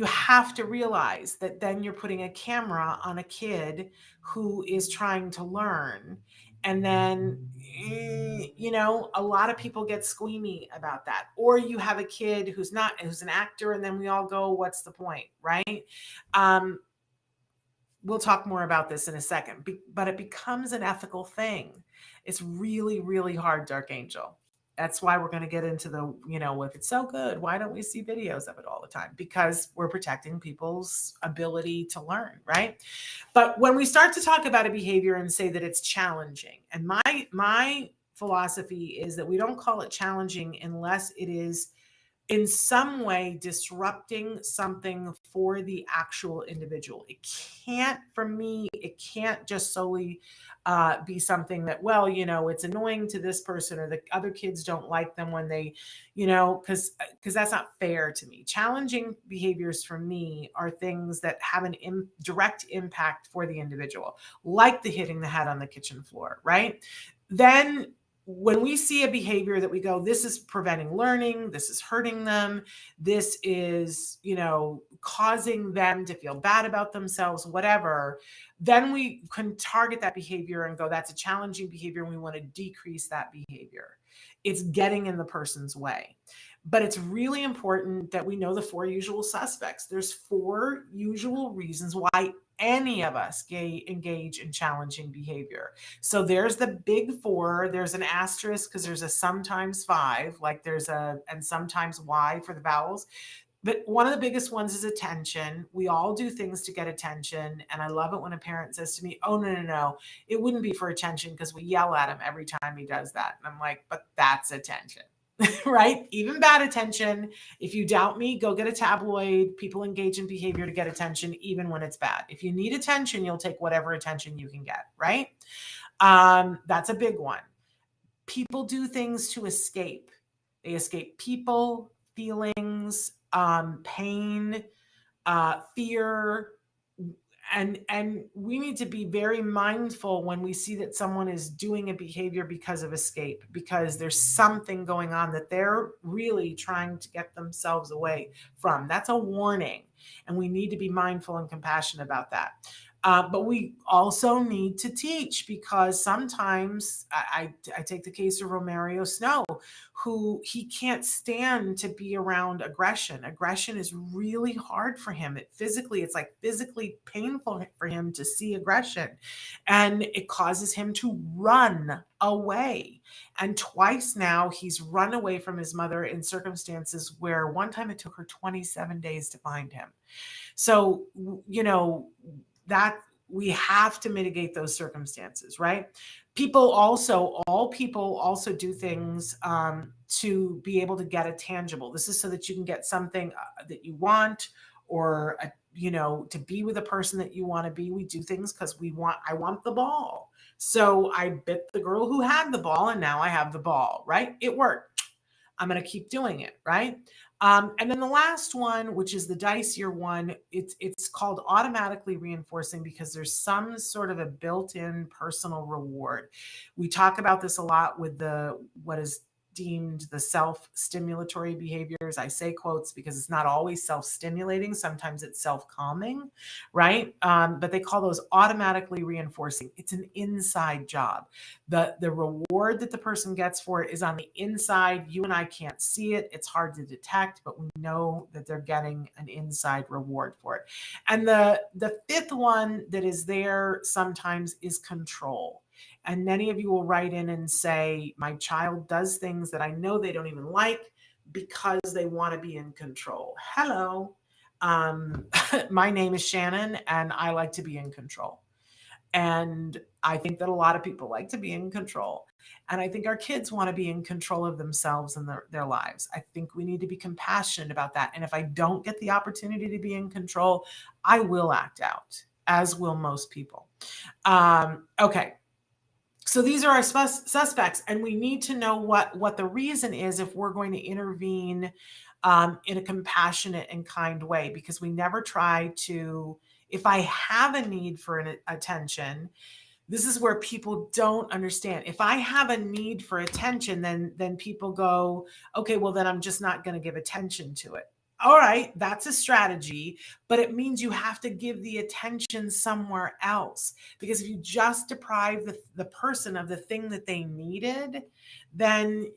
have to realize that then you're putting a camera on a kid who is trying to learn. And then, a lot of people get squeamy about that. Or you have a kid who's an actor, and then we all go, what's the point, right? We'll talk more about this in a second, but it becomes an ethical thing. It's really, really hard, Dark Angel. That's why we're going to get into the, if it's so good, why don't we see videos of it all the time? Because we're protecting people's ability to learn, right? But when we start to talk about a behavior and say that it's challenging, and my philosophy is that we don't call it challenging unless it is in some way disrupting something for the actual individual. It can't, for me, it can't just solely be something that, well, it's annoying to this person, or the other kids don't like them when they, because that's not fair to me. Challenging behaviors for me are things that have an direct impact for the individual, like the hitting the head on the kitchen floor, right? Then when we see a behavior that we go, this is preventing learning, this is hurting them, this is, causing them to feel bad about themselves, whatever, then we can target that behavior and go, that's a challenging behavior, and we want to decrease that behavior. It's getting in the person's way. But it's really important that we know the 4 usual suspects. There's 4 usual reasons why any of us engage in challenging behavior. So there's the big 4. There's an asterisk because there's a sometimes 5, like there's and sometimes Y for the vowels. But one of the biggest ones is attention. We all do things to get attention. And I love it when a parent says to me, oh, no, it wouldn't be for attention because we yell at him every time he does that. And I'm like, but that's attention. Right? Even bad attention. If you doubt me, go get a tabloid. People engage in behavior to get attention, even when it's bad. If you need attention, you'll take whatever attention you can get, right? That's a big one. People do things to escape. They escape people, feelings, pain, fear. And we need to be very mindful when we see that someone is doing a behavior because of escape, because there's something going on that they're really trying to get themselves away from. That's a warning. And we need to be mindful and compassionate about that. But we also need to teach, because sometimes I take the case of Romario Snow, who he can't stand to be around aggression. Aggression is really hard for him. It's like physically painful for him to see aggression, and it causes him to run away. And twice now he's run away from his mother in circumstances where one time it took her 27 days to find him. So, that we have to mitigate those circumstances, right? All people also do things to be able to get a tangible. This is so that you can get something that you want, or, to be with a person that you want to be. We do things because I want the ball. So I bit the girl who had the ball, and now I have the ball, right? It worked. I'm going to keep doing it, right? And then the last one, which is the dicier one, it's called automatically reinforcing, because there's some sort of a built-in personal reward. We talk about this a lot with what is deemed the self-stimulatory behaviors. I say quotes because it's not always self-stimulating. Sometimes it's self-calming, right? But they call those automatically reinforcing. It's an inside job. The reward that the person gets for it is on the inside. You and I can't see it. It's hard to detect, but we know that they're getting an inside reward for it. And the 5th one that is there sometimes is control. And many of you will write in and say, my child does things that I know they don't even like because they want to be in control. Hello. My name is Shannon, and I like to be in control. And I think that a lot of people like to be in control. And I think our kids want to be in control of themselves and their lives. I think we need to be compassionate about that. And if I don't get the opportunity to be in control, I will act out, as will most people. Okay. So these are our suspects, and we need to know what the reason is if we're going to intervene in a compassionate and kind way, because we never try to, if I have a need for an attention, this is where people don't understand. If I have a need for attention, then people go, okay, well, then I'm just not going to give attention to it. All right, that's a strategy, but it means you have to give the attention somewhere else. Because if you just deprive the person of the thing that they needed, then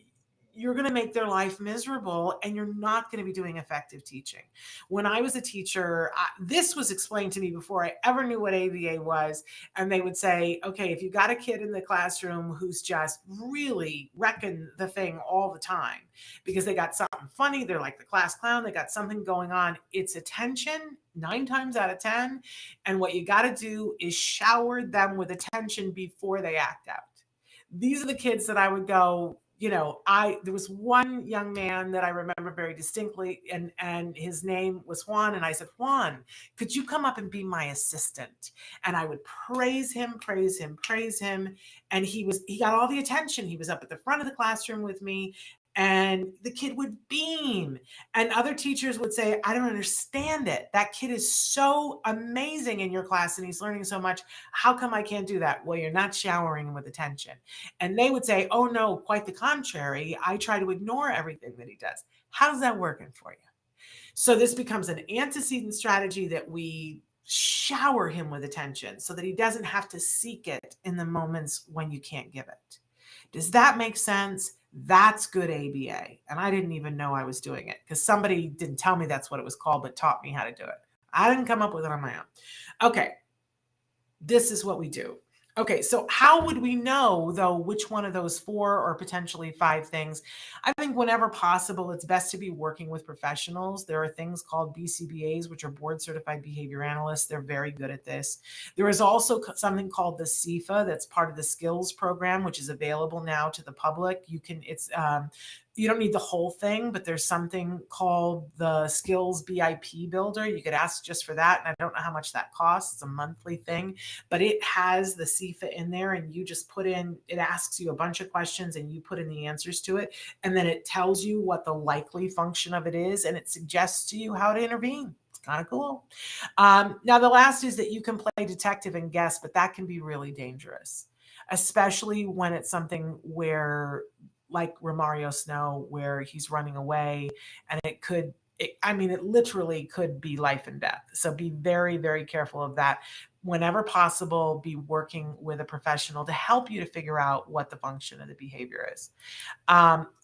you're going to make their life miserable, and you're not going to be doing effective teaching. When I was a teacher, this was explained to me before I ever knew what ABA was. And they would say, okay, if you got a kid in the classroom who's just really wrecking the thing all the time because they got something funny, they're like the class clown, they got something going on, it's attention 9 times out of 10. And what you got to do is shower them with attention before they act out. These are the kids that I would go, there was one young man that I remember very distinctly, and his name was Juan. And I said, Juan, could you come up and be my assistant? And I would praise him. And he got all the attention. He was up at the front of the classroom with me, and the kid would beam. And other teachers would say, I don't understand it. That kid is so amazing in your class and he's learning so much. How come I can't do that? Well, you're not showering him with attention. And they would say, oh no, quite the contrary. I try to ignore everything that he does. How's that working for you? So this becomes an antecedent strategy that we shower him with attention so that he doesn't have to seek it in the moments when you can't give it. Does that make sense? That's good ABA. And I didn't even know I was doing it because somebody didn't tell me that's what it was called, but taught me how to do it. I didn't come up with it on my own. Okay, this is what we do. Okay, so how would we know, though, which one of those 4 or potentially 5 things? I think whenever possible, it's best to be working with professionals. There are things called BCBAs, which are board certified behavior analysts. They're very good at this. There is also something called the CIFA that's part of the skills program, which is available now to the public. You don't need the whole thing, but there's something called the Skills BIP Builder. You could ask just for that. And I don't know how much that costs. It's a monthly thing, but it has the CIFA in there, and you just it asks you a bunch of questions and you put in the answers to it. And then it tells you what the likely function of it is. And it suggests to you how to intervene. It's kind of cool. Now, the last is that you can play detective and guess, but that can be really dangerous, especially when it's something where, like Romario Snow, where he's running away, and it literally could be life and death. So be very, very careful of that. Whenever possible, be working with a professional to help you to figure out what the function of the behavior is.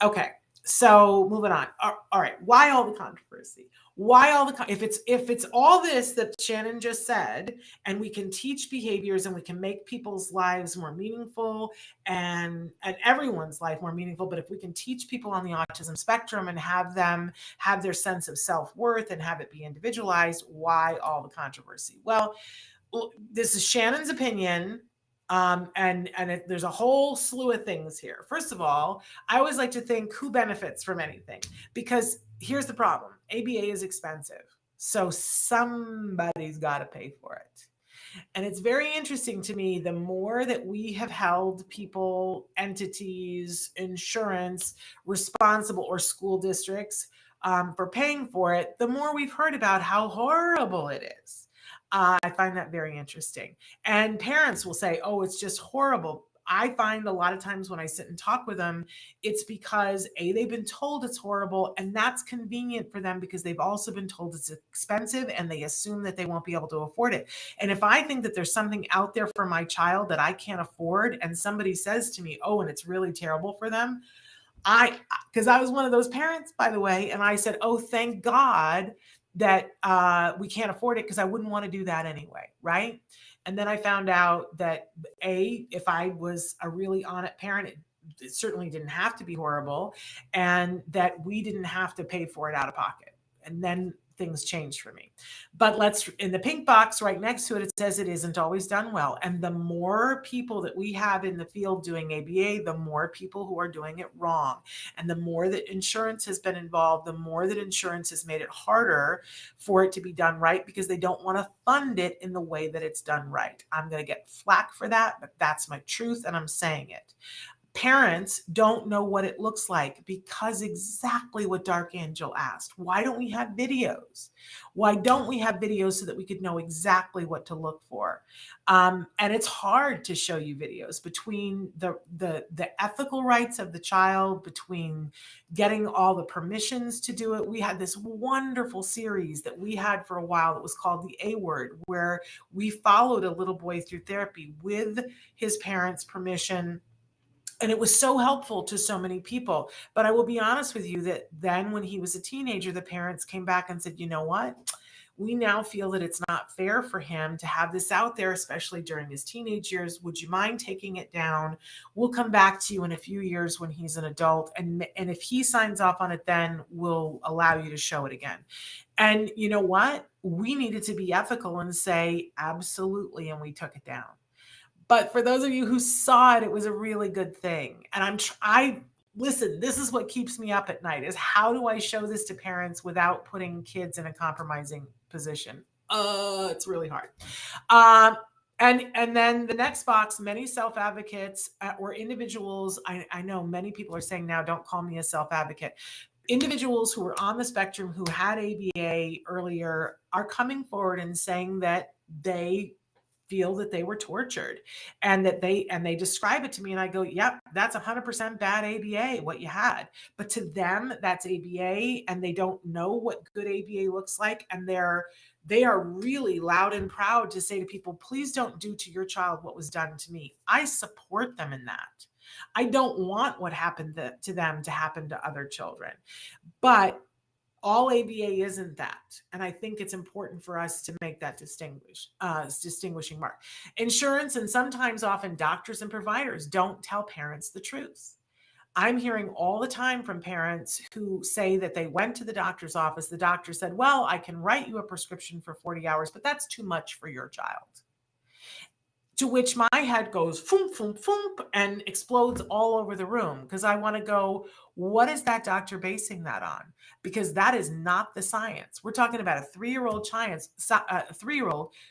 Okay, so moving on. All right, why all the controversy? If it's all this that Shannon just said, and we can teach behaviors and we can make people's lives more meaningful and everyone's life more meaningful, but if we can teach people on the autism spectrum and have them have their sense of self-worth and have it be individualized, why all the controversy? Well, this is Shannon's opinion. There's a whole slew of things here. First of all, I always like to think who benefits from anything, because here's the problem. ABA is expensive. So somebody's got to pay for it. And it's very interesting to me, the more that we have held people, entities, insurance responsible, or school districts for paying for it, the more we've heard about how horrible it is. I find that very interesting. And parents will say, oh, it's just horrible. I find a lot of times when I sit and talk with them, it's because they've been told it's horrible, and that's convenient for them because they've also been told it's expensive and they assume that they won't be able to afford it. And if I think that there's something out there for my child that I can't afford, and somebody says to me, oh, and it's really terrible for them, because I was one of those parents, by the way, and I said, oh, thank God that we can't afford it, because I wouldn't want to do that anyway, right? And then I found out that if I was a really on it parent, it certainly didn't have to be horrible, and that we didn't have to pay for it out of pocket. And then things changed for me. But in the pink box right next to it, it says it isn't always done well. And the more people that we have in the field doing ABA, the more people who are doing it wrong. And the more that insurance has been involved, the more that insurance has made it harder for it to be done right, because they don't want to fund it in the way that it's done right. I'm going to get flack for that, but that's my truth, and I'm saying it. Parents don't know what it looks like, because exactly what Dark Angel asked. Why don't we have videos? Why don't we have videos so that we could know exactly what to look for? And it's hard to show you videos between the ethical rights of the child, between getting all the permissions to do it. We had this wonderful series that we had for a while that was called The A Word, where we followed a little boy through therapy with his parents' permission, And it was so helpful to so many people. But I will be honest with you that then when he was a teenager, the parents came back and said, you know what? We now feel that it's not fair for him to have this out there, especially during his teenage years. Would you mind taking it down? We'll come back to you in a few years when he's an adult. And if he signs off on it, then we'll allow you to show it again. And you know what? We needed to be ethical and say, absolutely. And we took it down. But for those of you who saw it, it was a really good thing. And listen, this is what keeps me up at night, is how do I show this to parents without putting kids in a compromising position? It's really hard. And then the next box, many self-advocates or individuals, I know many people are saying now, don't call me a self-advocate. Individuals who were on the spectrum who had ABA earlier are coming forward and saying that they feel that they were tortured, and that they describe it to me, and I go, yep, that's 100% bad ABA, what you had. But to them, that's ABA, and they don't know what good ABA looks like, and they are really loud and proud to say to people, please don't do to your child what was done to me. I support them in that. I don't want what happened to them to happen to other children. But all ABA isn't that. And I think it's important for us to make that distinguishing mark. Insurance, and sometimes often doctors and providers, don't tell parents the truth. I'm hearing all the time from parents who say that they went to the doctor's office. The doctor said, well, I can write you a prescription for 40 hours, but that's too much for your child. To which my head goes foom, foom, foom, and explodes all over the room, because I want to go, what is that doctor basing that on? Because that is not the science. We're talking about a 3-year-old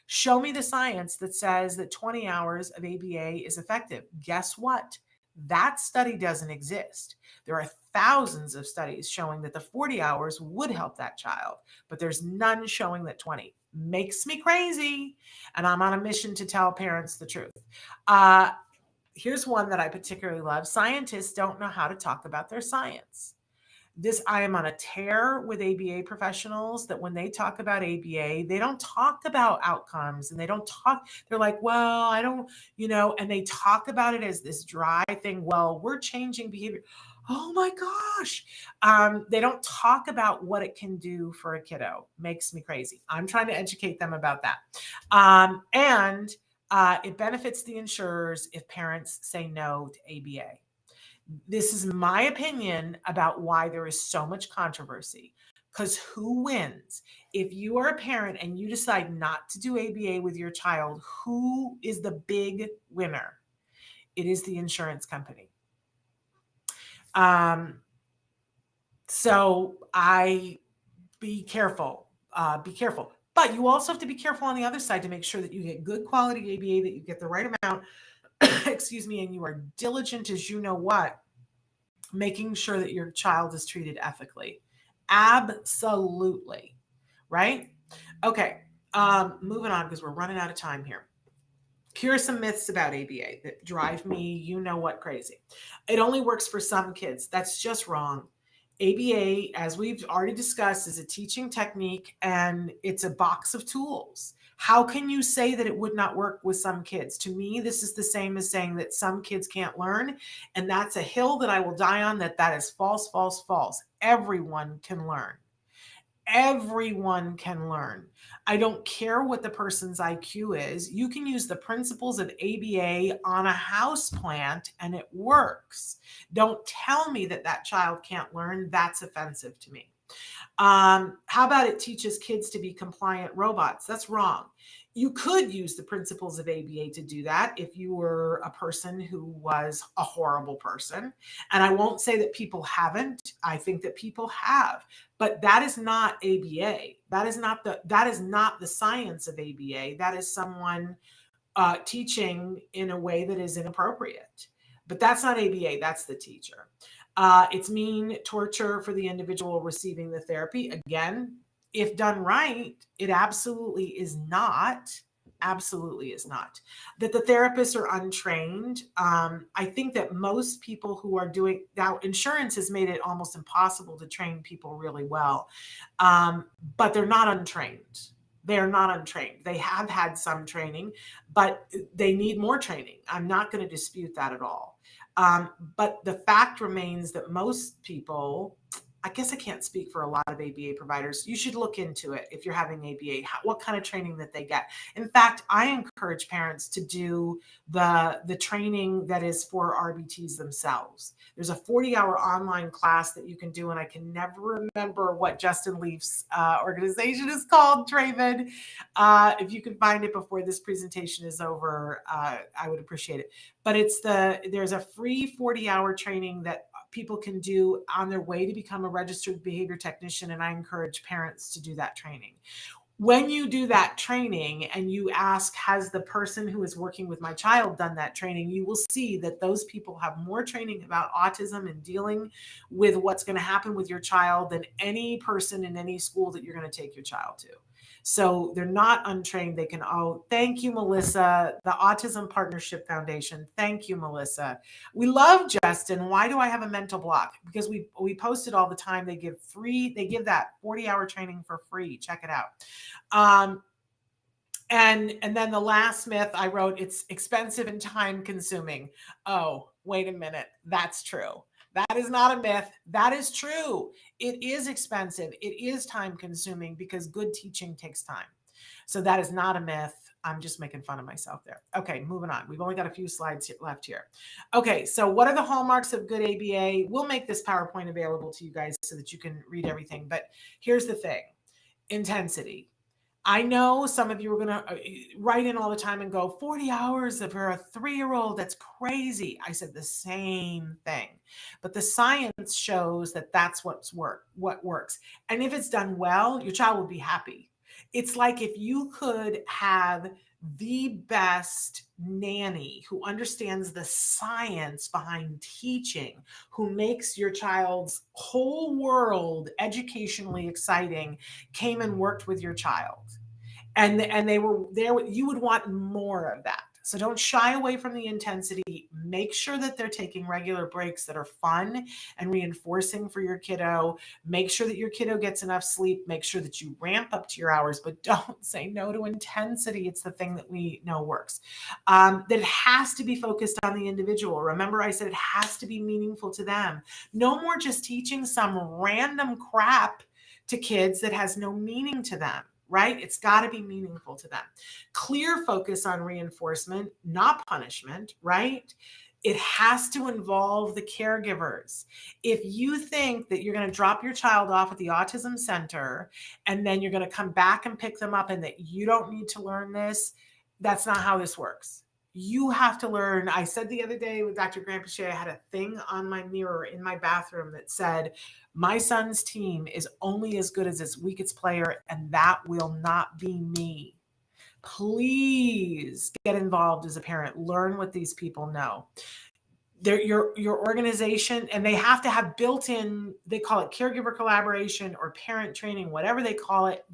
show me the science that says that 20 hours of ABA is effective. Guess what? That study doesn't exist. There are thousands of studies showing that the 40 hours would help that child, but there's none showing that 20. Makes me crazy. And I'm on a mission to tell parents the truth. Here's one that I particularly love. Scientists don't know how to talk about their science. I am on a tear with ABA professionals that when they talk about ABA, they don't talk about outcomes, and they're like, well, I don't, and they talk about it as this dry thing. Well, we're changing behavior. Oh my gosh. They don't talk about what it can do for a kiddo. Makes me crazy. I'm trying to educate them about that. And it benefits the insurers if parents say no to ABA. This is my opinion about why there is so much controversy. Because who wins? If you are a parent and you decide not to do ABA with your child, who is the big winner? It is the insurance company. So be careful. But you also have to be careful on the other side to make sure that you get good quality ABA, that you get the right amount, excuse me, and you are diligent as you know what, making sure that your child is treated ethically. Absolutely. Right? Okay. Moving on, because we're running out of time here. Here are some myths about ABA that drive me, you know what, crazy. It only works for some kids. That's just wrong. ABA, as we've already discussed, is a teaching technique, and it's a box of tools. How can you say that it would not work with some kids? To me, this is the same as saying that some kids can't learn, and that's a hill that I will die on, that is false, false, false. Everyone can learn. Everyone can learn. I don't care what the person's IQ is. You can use the principles of ABA on a house plant and it works. Don't tell me that child can't learn. That's offensive to me. How about it teaches kids to be compliant robots? That's wrong. You could use the principles of ABA to do that if you were a person who was a horrible person. And I won't say that people haven't. I think that people have. But that is not ABA. That is not the science of ABA. That is someone teaching in a way that is inappropriate. But that's not ABA. That's the teacher. It's mean torture for the individual receiving the therapy. Again, if done right, it absolutely is not. Absolutely is not. That the therapists are untrained. I think that most people who are doing now, insurance has made it almost impossible to train people really well, but they're not untrained. They're not untrained. They have had some training, but they need more training. I'm not going to dispute that at all. But the fact remains that most people, I guess I can't speak for a lot of ABA providers. You should look into it if you're having ABA, what kind of training that they get. In fact, I encourage parents to do the training that is for RBTs themselves. There's a 40-hour online class that you can do, and I can never remember what Justin Leaf's organization is called, Draven. If you can find it before this presentation is over, I would appreciate it. But there's a free 40-hour training that people can do on their way to become a registered behavior technician, and I encourage parents to do that training. When you do that training and you ask, has the person who is working with my child done that training, you will see that those people have more training about autism and dealing with what's going to happen with your child than any person in any school that you're going to take your child to. So they're not untrained. They can, thank you, Melissa, the Autism Partnership Foundation. Thank you, Melissa. We love Justin. Why do I have a mental block? Because we post it all the time. They give that 40-hour training for free. Check it out. And then the last myth I wrote, it's expensive and time consuming. Oh, wait a minute. That's true. That is not a myth. That is true. It is expensive. It is time consuming because good teaching takes time. So that is not a myth. I'm just making fun of myself there. Okay, moving on. We've only got a few slides left here. Okay, so what are the hallmarks of good ABA? We'll make this PowerPoint available to you guys so that you can read everything. But here's the thing. Intensity. I know some of you are going to write in all the time and go, 40 hours for a 3-year-old, that's crazy. I said the same thing. But the science shows that that's what works. And if it's done well, your child will be happy. It's like if you could have the best nanny who understands the science behind teaching, who makes your child's whole world educationally exciting, came and worked with your child. And they were there, you would want more of that. So don't shy away from the intensity. Make sure that they're taking regular breaks that are fun and reinforcing for your kiddo. Make sure that your kiddo gets enough sleep. Make sure that you ramp up to your hours, but don't say no to intensity. It's the thing that we know works. That it has to be focused on the individual. Remember, I said it has to be meaningful to them. No more just teaching some random crap to kids that has no meaning to them. Right? It's got to be meaningful to them. Clear focus on reinforcement, not punishment, right? It has to involve the caregivers. If you think that you're going to drop your child off at the autism center and then you're going to come back and pick them up and that you don't need to learn this, that's not how this works. You have to learn. I said the other day with Dr. Grampiche, I had a thing on my mirror in my bathroom that said, my son's team is only as good as its weakest player, and that will not be me. Please get involved as a parent. Learn what these people know. Your organization, and they have to have built-in, they call it caregiver collaboration or parent training, whatever they call it.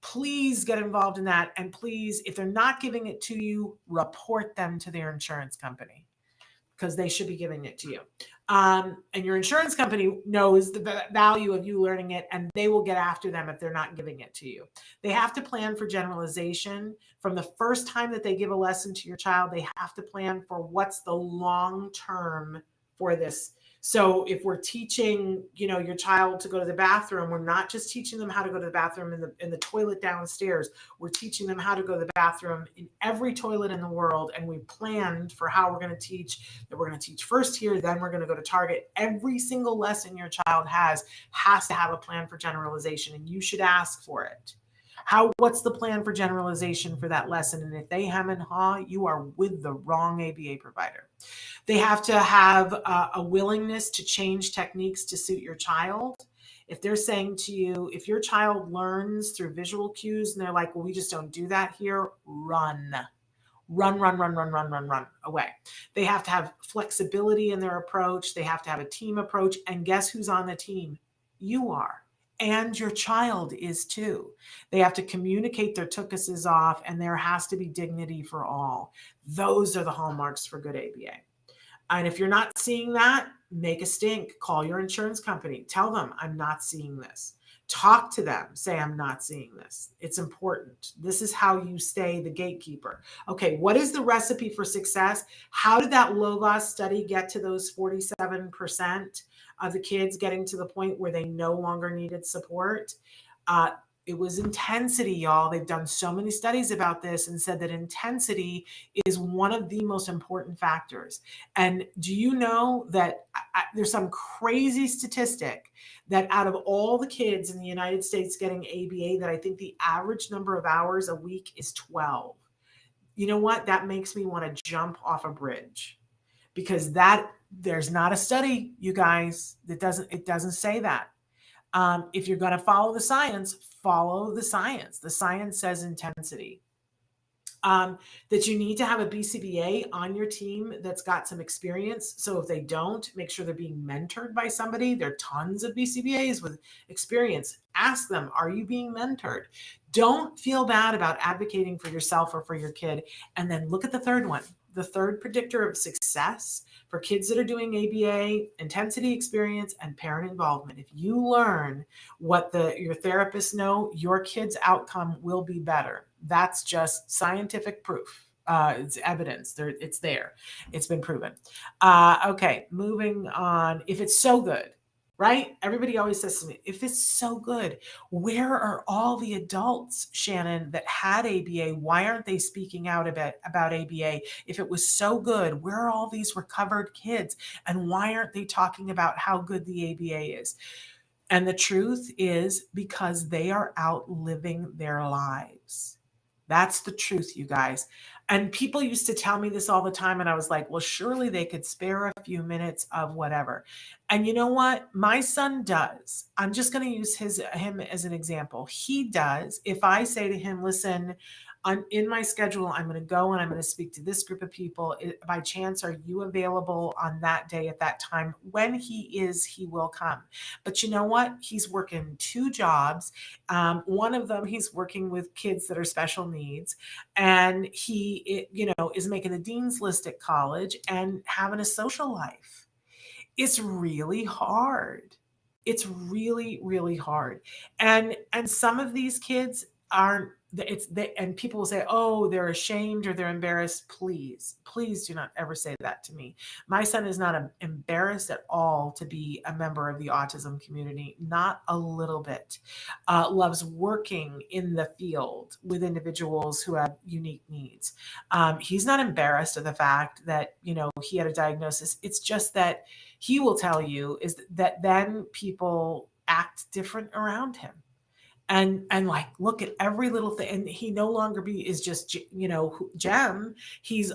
Please get involved in that. And please, if they're not giving it to you, report them to their insurance company because they should be giving it to you. And your insurance company knows the value of you learning it, and they will get after them if they're not giving it to you. They have to plan for generalization. From the first time that they give a lesson to your child, they have to plan for what's the long term for this. So if we're teaching, your child to go to the bathroom, we're not just teaching them how to go to the bathroom in the toilet downstairs. We're teaching them how to go to the bathroom in every toilet in the world. And we planned for how we're going to teach, that we're going to teach first here, then we're going to go to Target. Every single lesson your child has to have a plan for generalization, and you should ask for it. What's the plan for generalization for that lesson? And if they hem and haw, you are with the wrong ABA provider. They have to have a willingness to change techniques to suit your child. If they're saying to you, if your child learns through visual cues and they're like, well, we just don't do that here, run away. They have to have flexibility in their approach. They have to have a team approach. And guess who's on the team? You are. And your child is too. They have to communicate their tuchuses off, and there has to be dignity for all. Those are the hallmarks for good ABA. And if you're not seeing that, make a stink. Call your insurance company. Tell them, I'm not seeing this. Talk to them. Say, I'm not seeing this. It's important. This is how you stay the gatekeeper. Okay, what is the recipe for success? How did that Logos study get to those 47% of the kids getting to the point where they no longer needed support? It was intensity, y'all. They've done so many studies about this and said that intensity is one of the most important factors. And do you know that there's some crazy statistic that out of all the kids in the United States getting ABA, that I think the average number of hours a week is 12. You know what? That makes me want to jump off a bridge, because there's not a study, you guys, it doesn't say that. If you're going to follow the science, follow the science. The science says intensity. That you need to have a BCBA on your team that's got some experience. So if they don't, make sure they're being mentored by somebody. There are tons of BCBAs with experience. Ask them, are you being mentored? Don't feel bad about advocating for yourself or for your kid. And then look at the third one. The third predictor of success for kids that are doing ABA: intensity, experience, and parent involvement. If you learn what your therapists know, your kid's outcome will be better. That's just scientific proof. It's evidence. It's there. It's been proven. Okay, moving on. If it's so good, right? Everybody always says to me, if it's so good, where are all the adults, Shannon, that had ABA? Why aren't they speaking out about ABA? If it was so good, where are all these recovered kids? And why aren't they talking about how good the ABA is? And the truth is, because they are out living their lives. That's the truth, you guys. And people used to tell me this all the time. And I was like, well, surely they could spare a few minutes of whatever. And you know what? My son does. I'm just going to use him as an example. He does. If I say to him, listen, in my schedule, I'm going to go and I'm going to speak to this group of people. By chance, are you available on that day at that time? When he is, he will come. But you know what? He's working 2 jobs. One of them, he's working with kids that are special needs, and he, is making the dean's list at college and having a social life. It's really hard. It's really, really hard. And some of these kids aren't. And people will say, oh, they're ashamed or they're embarrassed. Please do not ever say that to me. My son is not embarrassed at all to be a member of the autism community, not a little bit. Loves working in the field with individuals who have unique needs. He's not embarrassed of the fact that, he had a diagnosis. It's just that he will tell you is that then people act different around him. And like, look at every little thing. And he no longer is just, Jem. He's,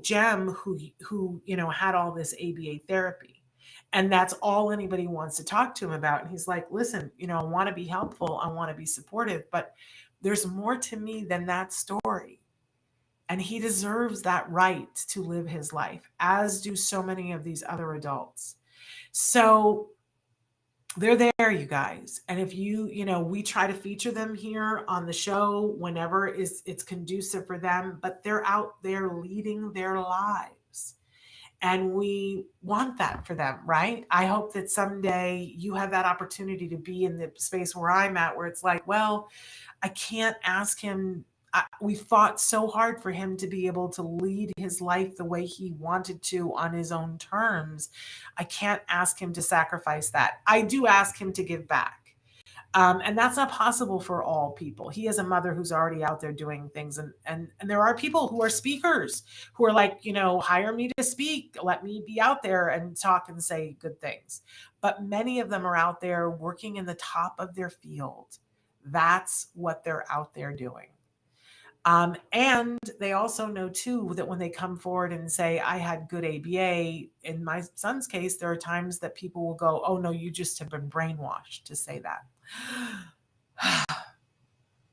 Jem, who, had all this ABA therapy. And that's all anybody wants to talk to him about. And he's like, listen, I want to be helpful. I want to be supportive, but there's more to me than that story. And he deserves that right to live his life, as do so many of these other adults. So they're there, you guys. And if we try to feature them here on the show whenever it's conducive for them, but they're out there leading their lives. And we want that for them, right? I hope that someday you have that opportunity to be in the space where I'm at, where it's like, well, I can't ask him. We fought so hard for him to be able to lead his life the way he wanted to on his own terms. I can't ask him to sacrifice that. I do ask him to give back. And that's not possible for all people. He has a mother who's already out there doing things. And there are people who are speakers who are like, hire me to speak. Let me be out there and talk and say good things. But many of them are out there working in the top of their field. That's what they're out there doing. And they also know too that when they come forward and say, I had good ABA, in my son's case, there are times that people will go, oh no, you just have been brainwashed to say that.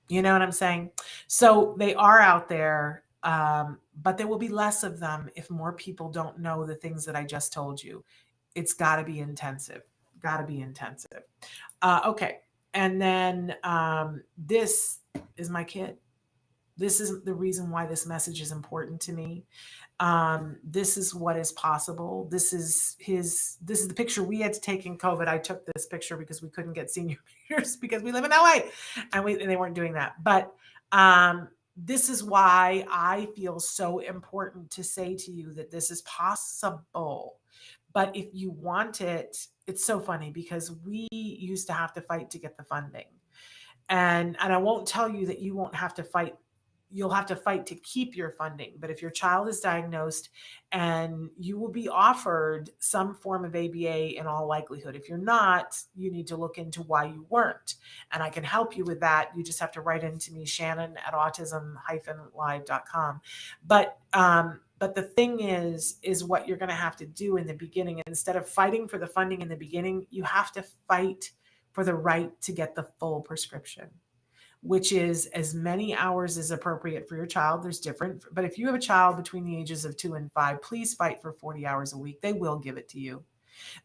You know what I'm saying? So they are out there, but there will be less of them if more people don't know the things that I just told you. It's got to be intensive. Okay. And then this is my kid. This is the reason why this message is important to me. This is what is possible. This is the picture we had to take in COVID. I took this picture because we couldn't get senior pictures because we live in LA and they weren't doing that. But this is why I feel so important to say to you that this is possible. But if you want it, it's so funny because we used to have to fight to get the funding. And I won't tell you that you won't have to fight. You'll have to fight to keep your funding. But if your child is diagnosed, and you will be offered some form of ABA in all likelihood. If you're not, you need to look into why you weren't. And I can help you with that. You just have to write into me, Shannon at autism-live.com. But the thing is what you're going to have to do in the beginning. Instead of fighting for the funding in the beginning, you have to fight for the right to get the full prescription, which is as many hours as appropriate for your child. There's different, but if you have a child between the ages of 2 and 5, please fight for 40 hours a week. They will give it to you.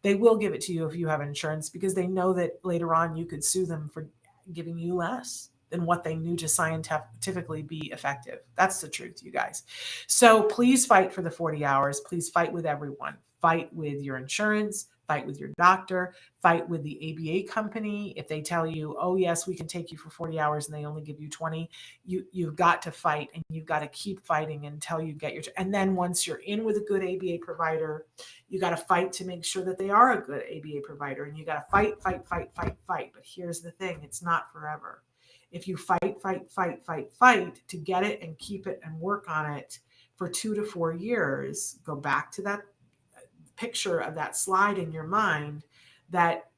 They will give it to you if you have insurance, because they know that later on you could sue them for giving you less than what they knew to scientifically be effective. That's the truth, you guys. So please fight for the 40 hours. Please fight with everyone. Fight with your insurance, fight with your doctor, fight with the ABA company. If they tell you, oh yes, we can take you for 40 hours and they only give you 20, you've got to fight, and you've got to keep fighting until you get your, and then once you're in with a good ABA provider, you got to fight to make sure that they are a good ABA provider, and you got to fight. But here's the thing, it's not forever. If you fight to get it and keep it and work on it for 2 to 4 years, go back to that picture of that slide in your mind, that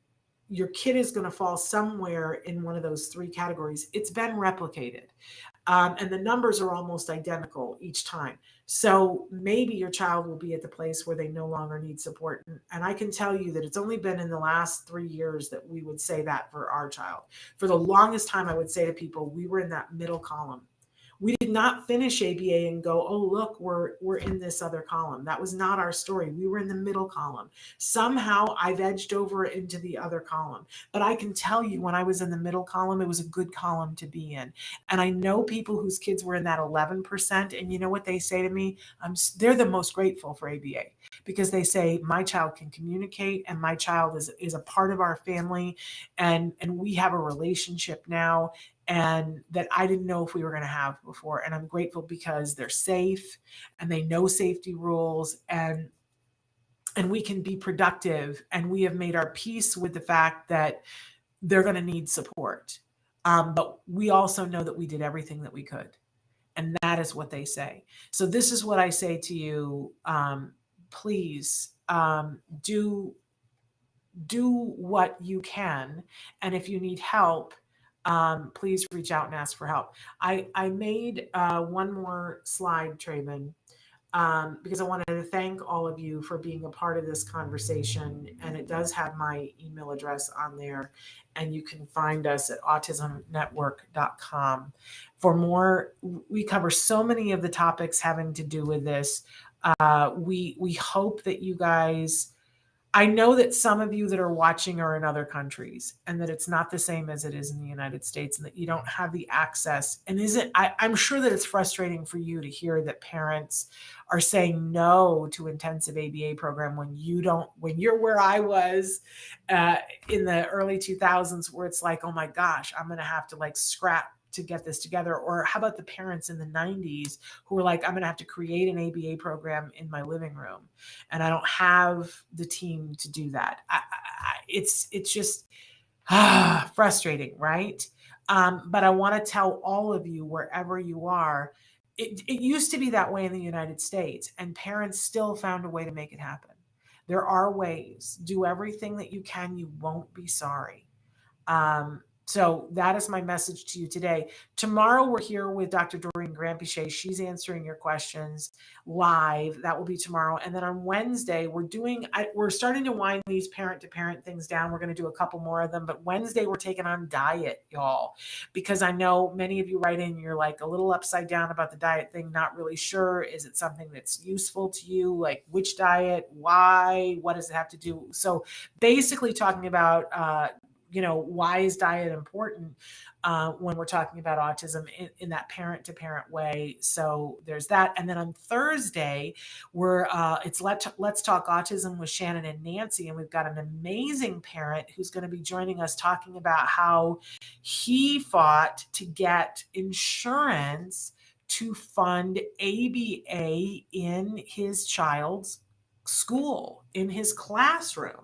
your kid is going to fall somewhere in one of those 3 categories. It's been replicated. And the numbers are almost identical each time. So maybe your child will be at the place where they no longer need support. And I can tell you that it's only been in the last 3 years that we would say that for our child. For the longest time, I would say to people, we were in that middle column. We did not finish ABA and go, oh, look, we're in this other column. That was not our story. We were in the middle column. Somehow I've edged over into the other column. But I can tell you, when I was in the middle column, it was a good column to be in. And I know people whose kids were in that 11%. And you know what they say to me? They're the most grateful for ABA, because they say, my child can communicate, and my child is a part of our family. And we have a relationship now, and that I didn't know if we were going to have before. And I'm grateful because they're safe and they know safety rules, and we can be productive, and we have made our peace with the fact that they're going to need support. But we also know that we did everything that we could. And that is what they say. So this is what I say to you. Please do what you can. And if you need help, please reach out and ask for help. I made one more slide, Traven, because I wanted to thank all of you for being a part of this conversation. And it does have my email address on there. And you can find us at autismnetwork.com. For more, we cover so many of the topics having to do with this. We hope that you guys, I know that some of you that are watching are in other countries, and that it's not the same as it is in the United States, and that you don't have the access. And I'm sure that it's frustrating for you to hear that parents are saying no to intensive ABA program when you're where I was in the early 2000s, where it's like, oh my gosh, I'm going to have to scrap to get this together. Or how about the parents in the 90s who were like, I'm going to have to create an ABA program in my living room, and I don't have the team to do that. It's just frustrating, right? But I want to tell all of you, wherever you are, it used to be that way in the United States, and parents still found a way to make it happen. There are ways. Do everything that you can. You won't be sorry. So that is my message to you today. Tomorrow, we're here with Dr. Doreen Granpichet. She's answering your questions live. That will be tomorrow. And then on Wednesday, we're starting to wind these parent-to-parent things down. We're going to do a couple more of them. But Wednesday, we're taking on diet, y'all, because I know many of you write in, you're like a little upside down about the diet thing, not really sure. Is it something that's useful to you? Like, which diet? Why? What does it have to do? So basically talking about why is diet important when we're talking about autism in that parent-to-parent way? So there's that. And then on Thursday, it's Let's Talk Autism with Shannon and Nancy, and we've got an amazing parent who's going to be joining us talking about how he fought to get insurance to fund ABA in his child's school, in his classroom.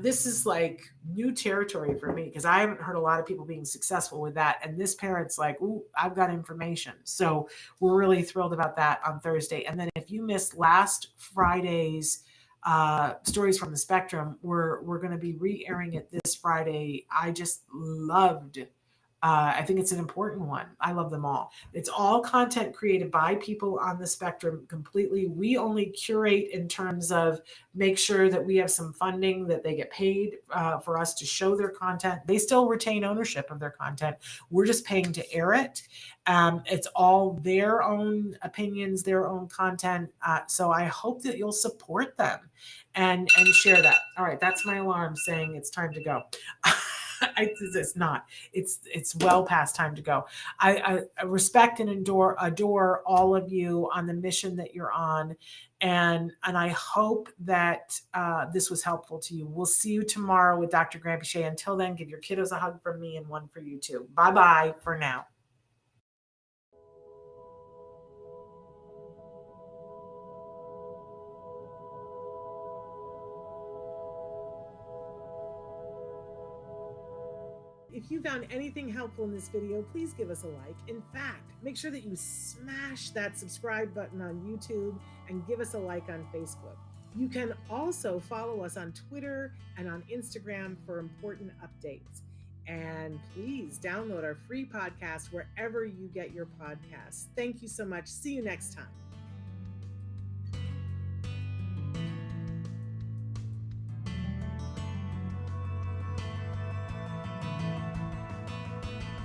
This is like new territory for me because I haven't heard a lot of people being successful with that. And this parent's like, ooh, I've got information. So we're really thrilled about that on Thursday. And then if you missed last Friday's Stories from the Spectrum, we're going to be re-airing it this Friday. I just loved I think it's an important one. I love them all. It's all content created by people on the spectrum completely. We only curate in terms of make sure that we have some funding, that they get paid for us to show their content. They still retain ownership of their content. We're just paying to air it. It's all their own opinions, their own content. So I hope that you'll support them and share that. All right, that's my alarm saying it's time to go. It's not. It's well past time to go. I respect and adore all of you on the mission that you're on, and I hope that this was helpful to you. We'll see you tomorrow with Dr. Grant Bichet. Until then, give your kiddos a hug from me and one for you too. Bye-bye for now. If you found anything helpful in this video, please give us a like. In fact, make sure that you smash that subscribe button on YouTube and give us a like on Facebook. You can also follow us on Twitter and on Instagram for important updates. And please download our free podcast wherever you get your podcasts. Thank you so much. See you next time.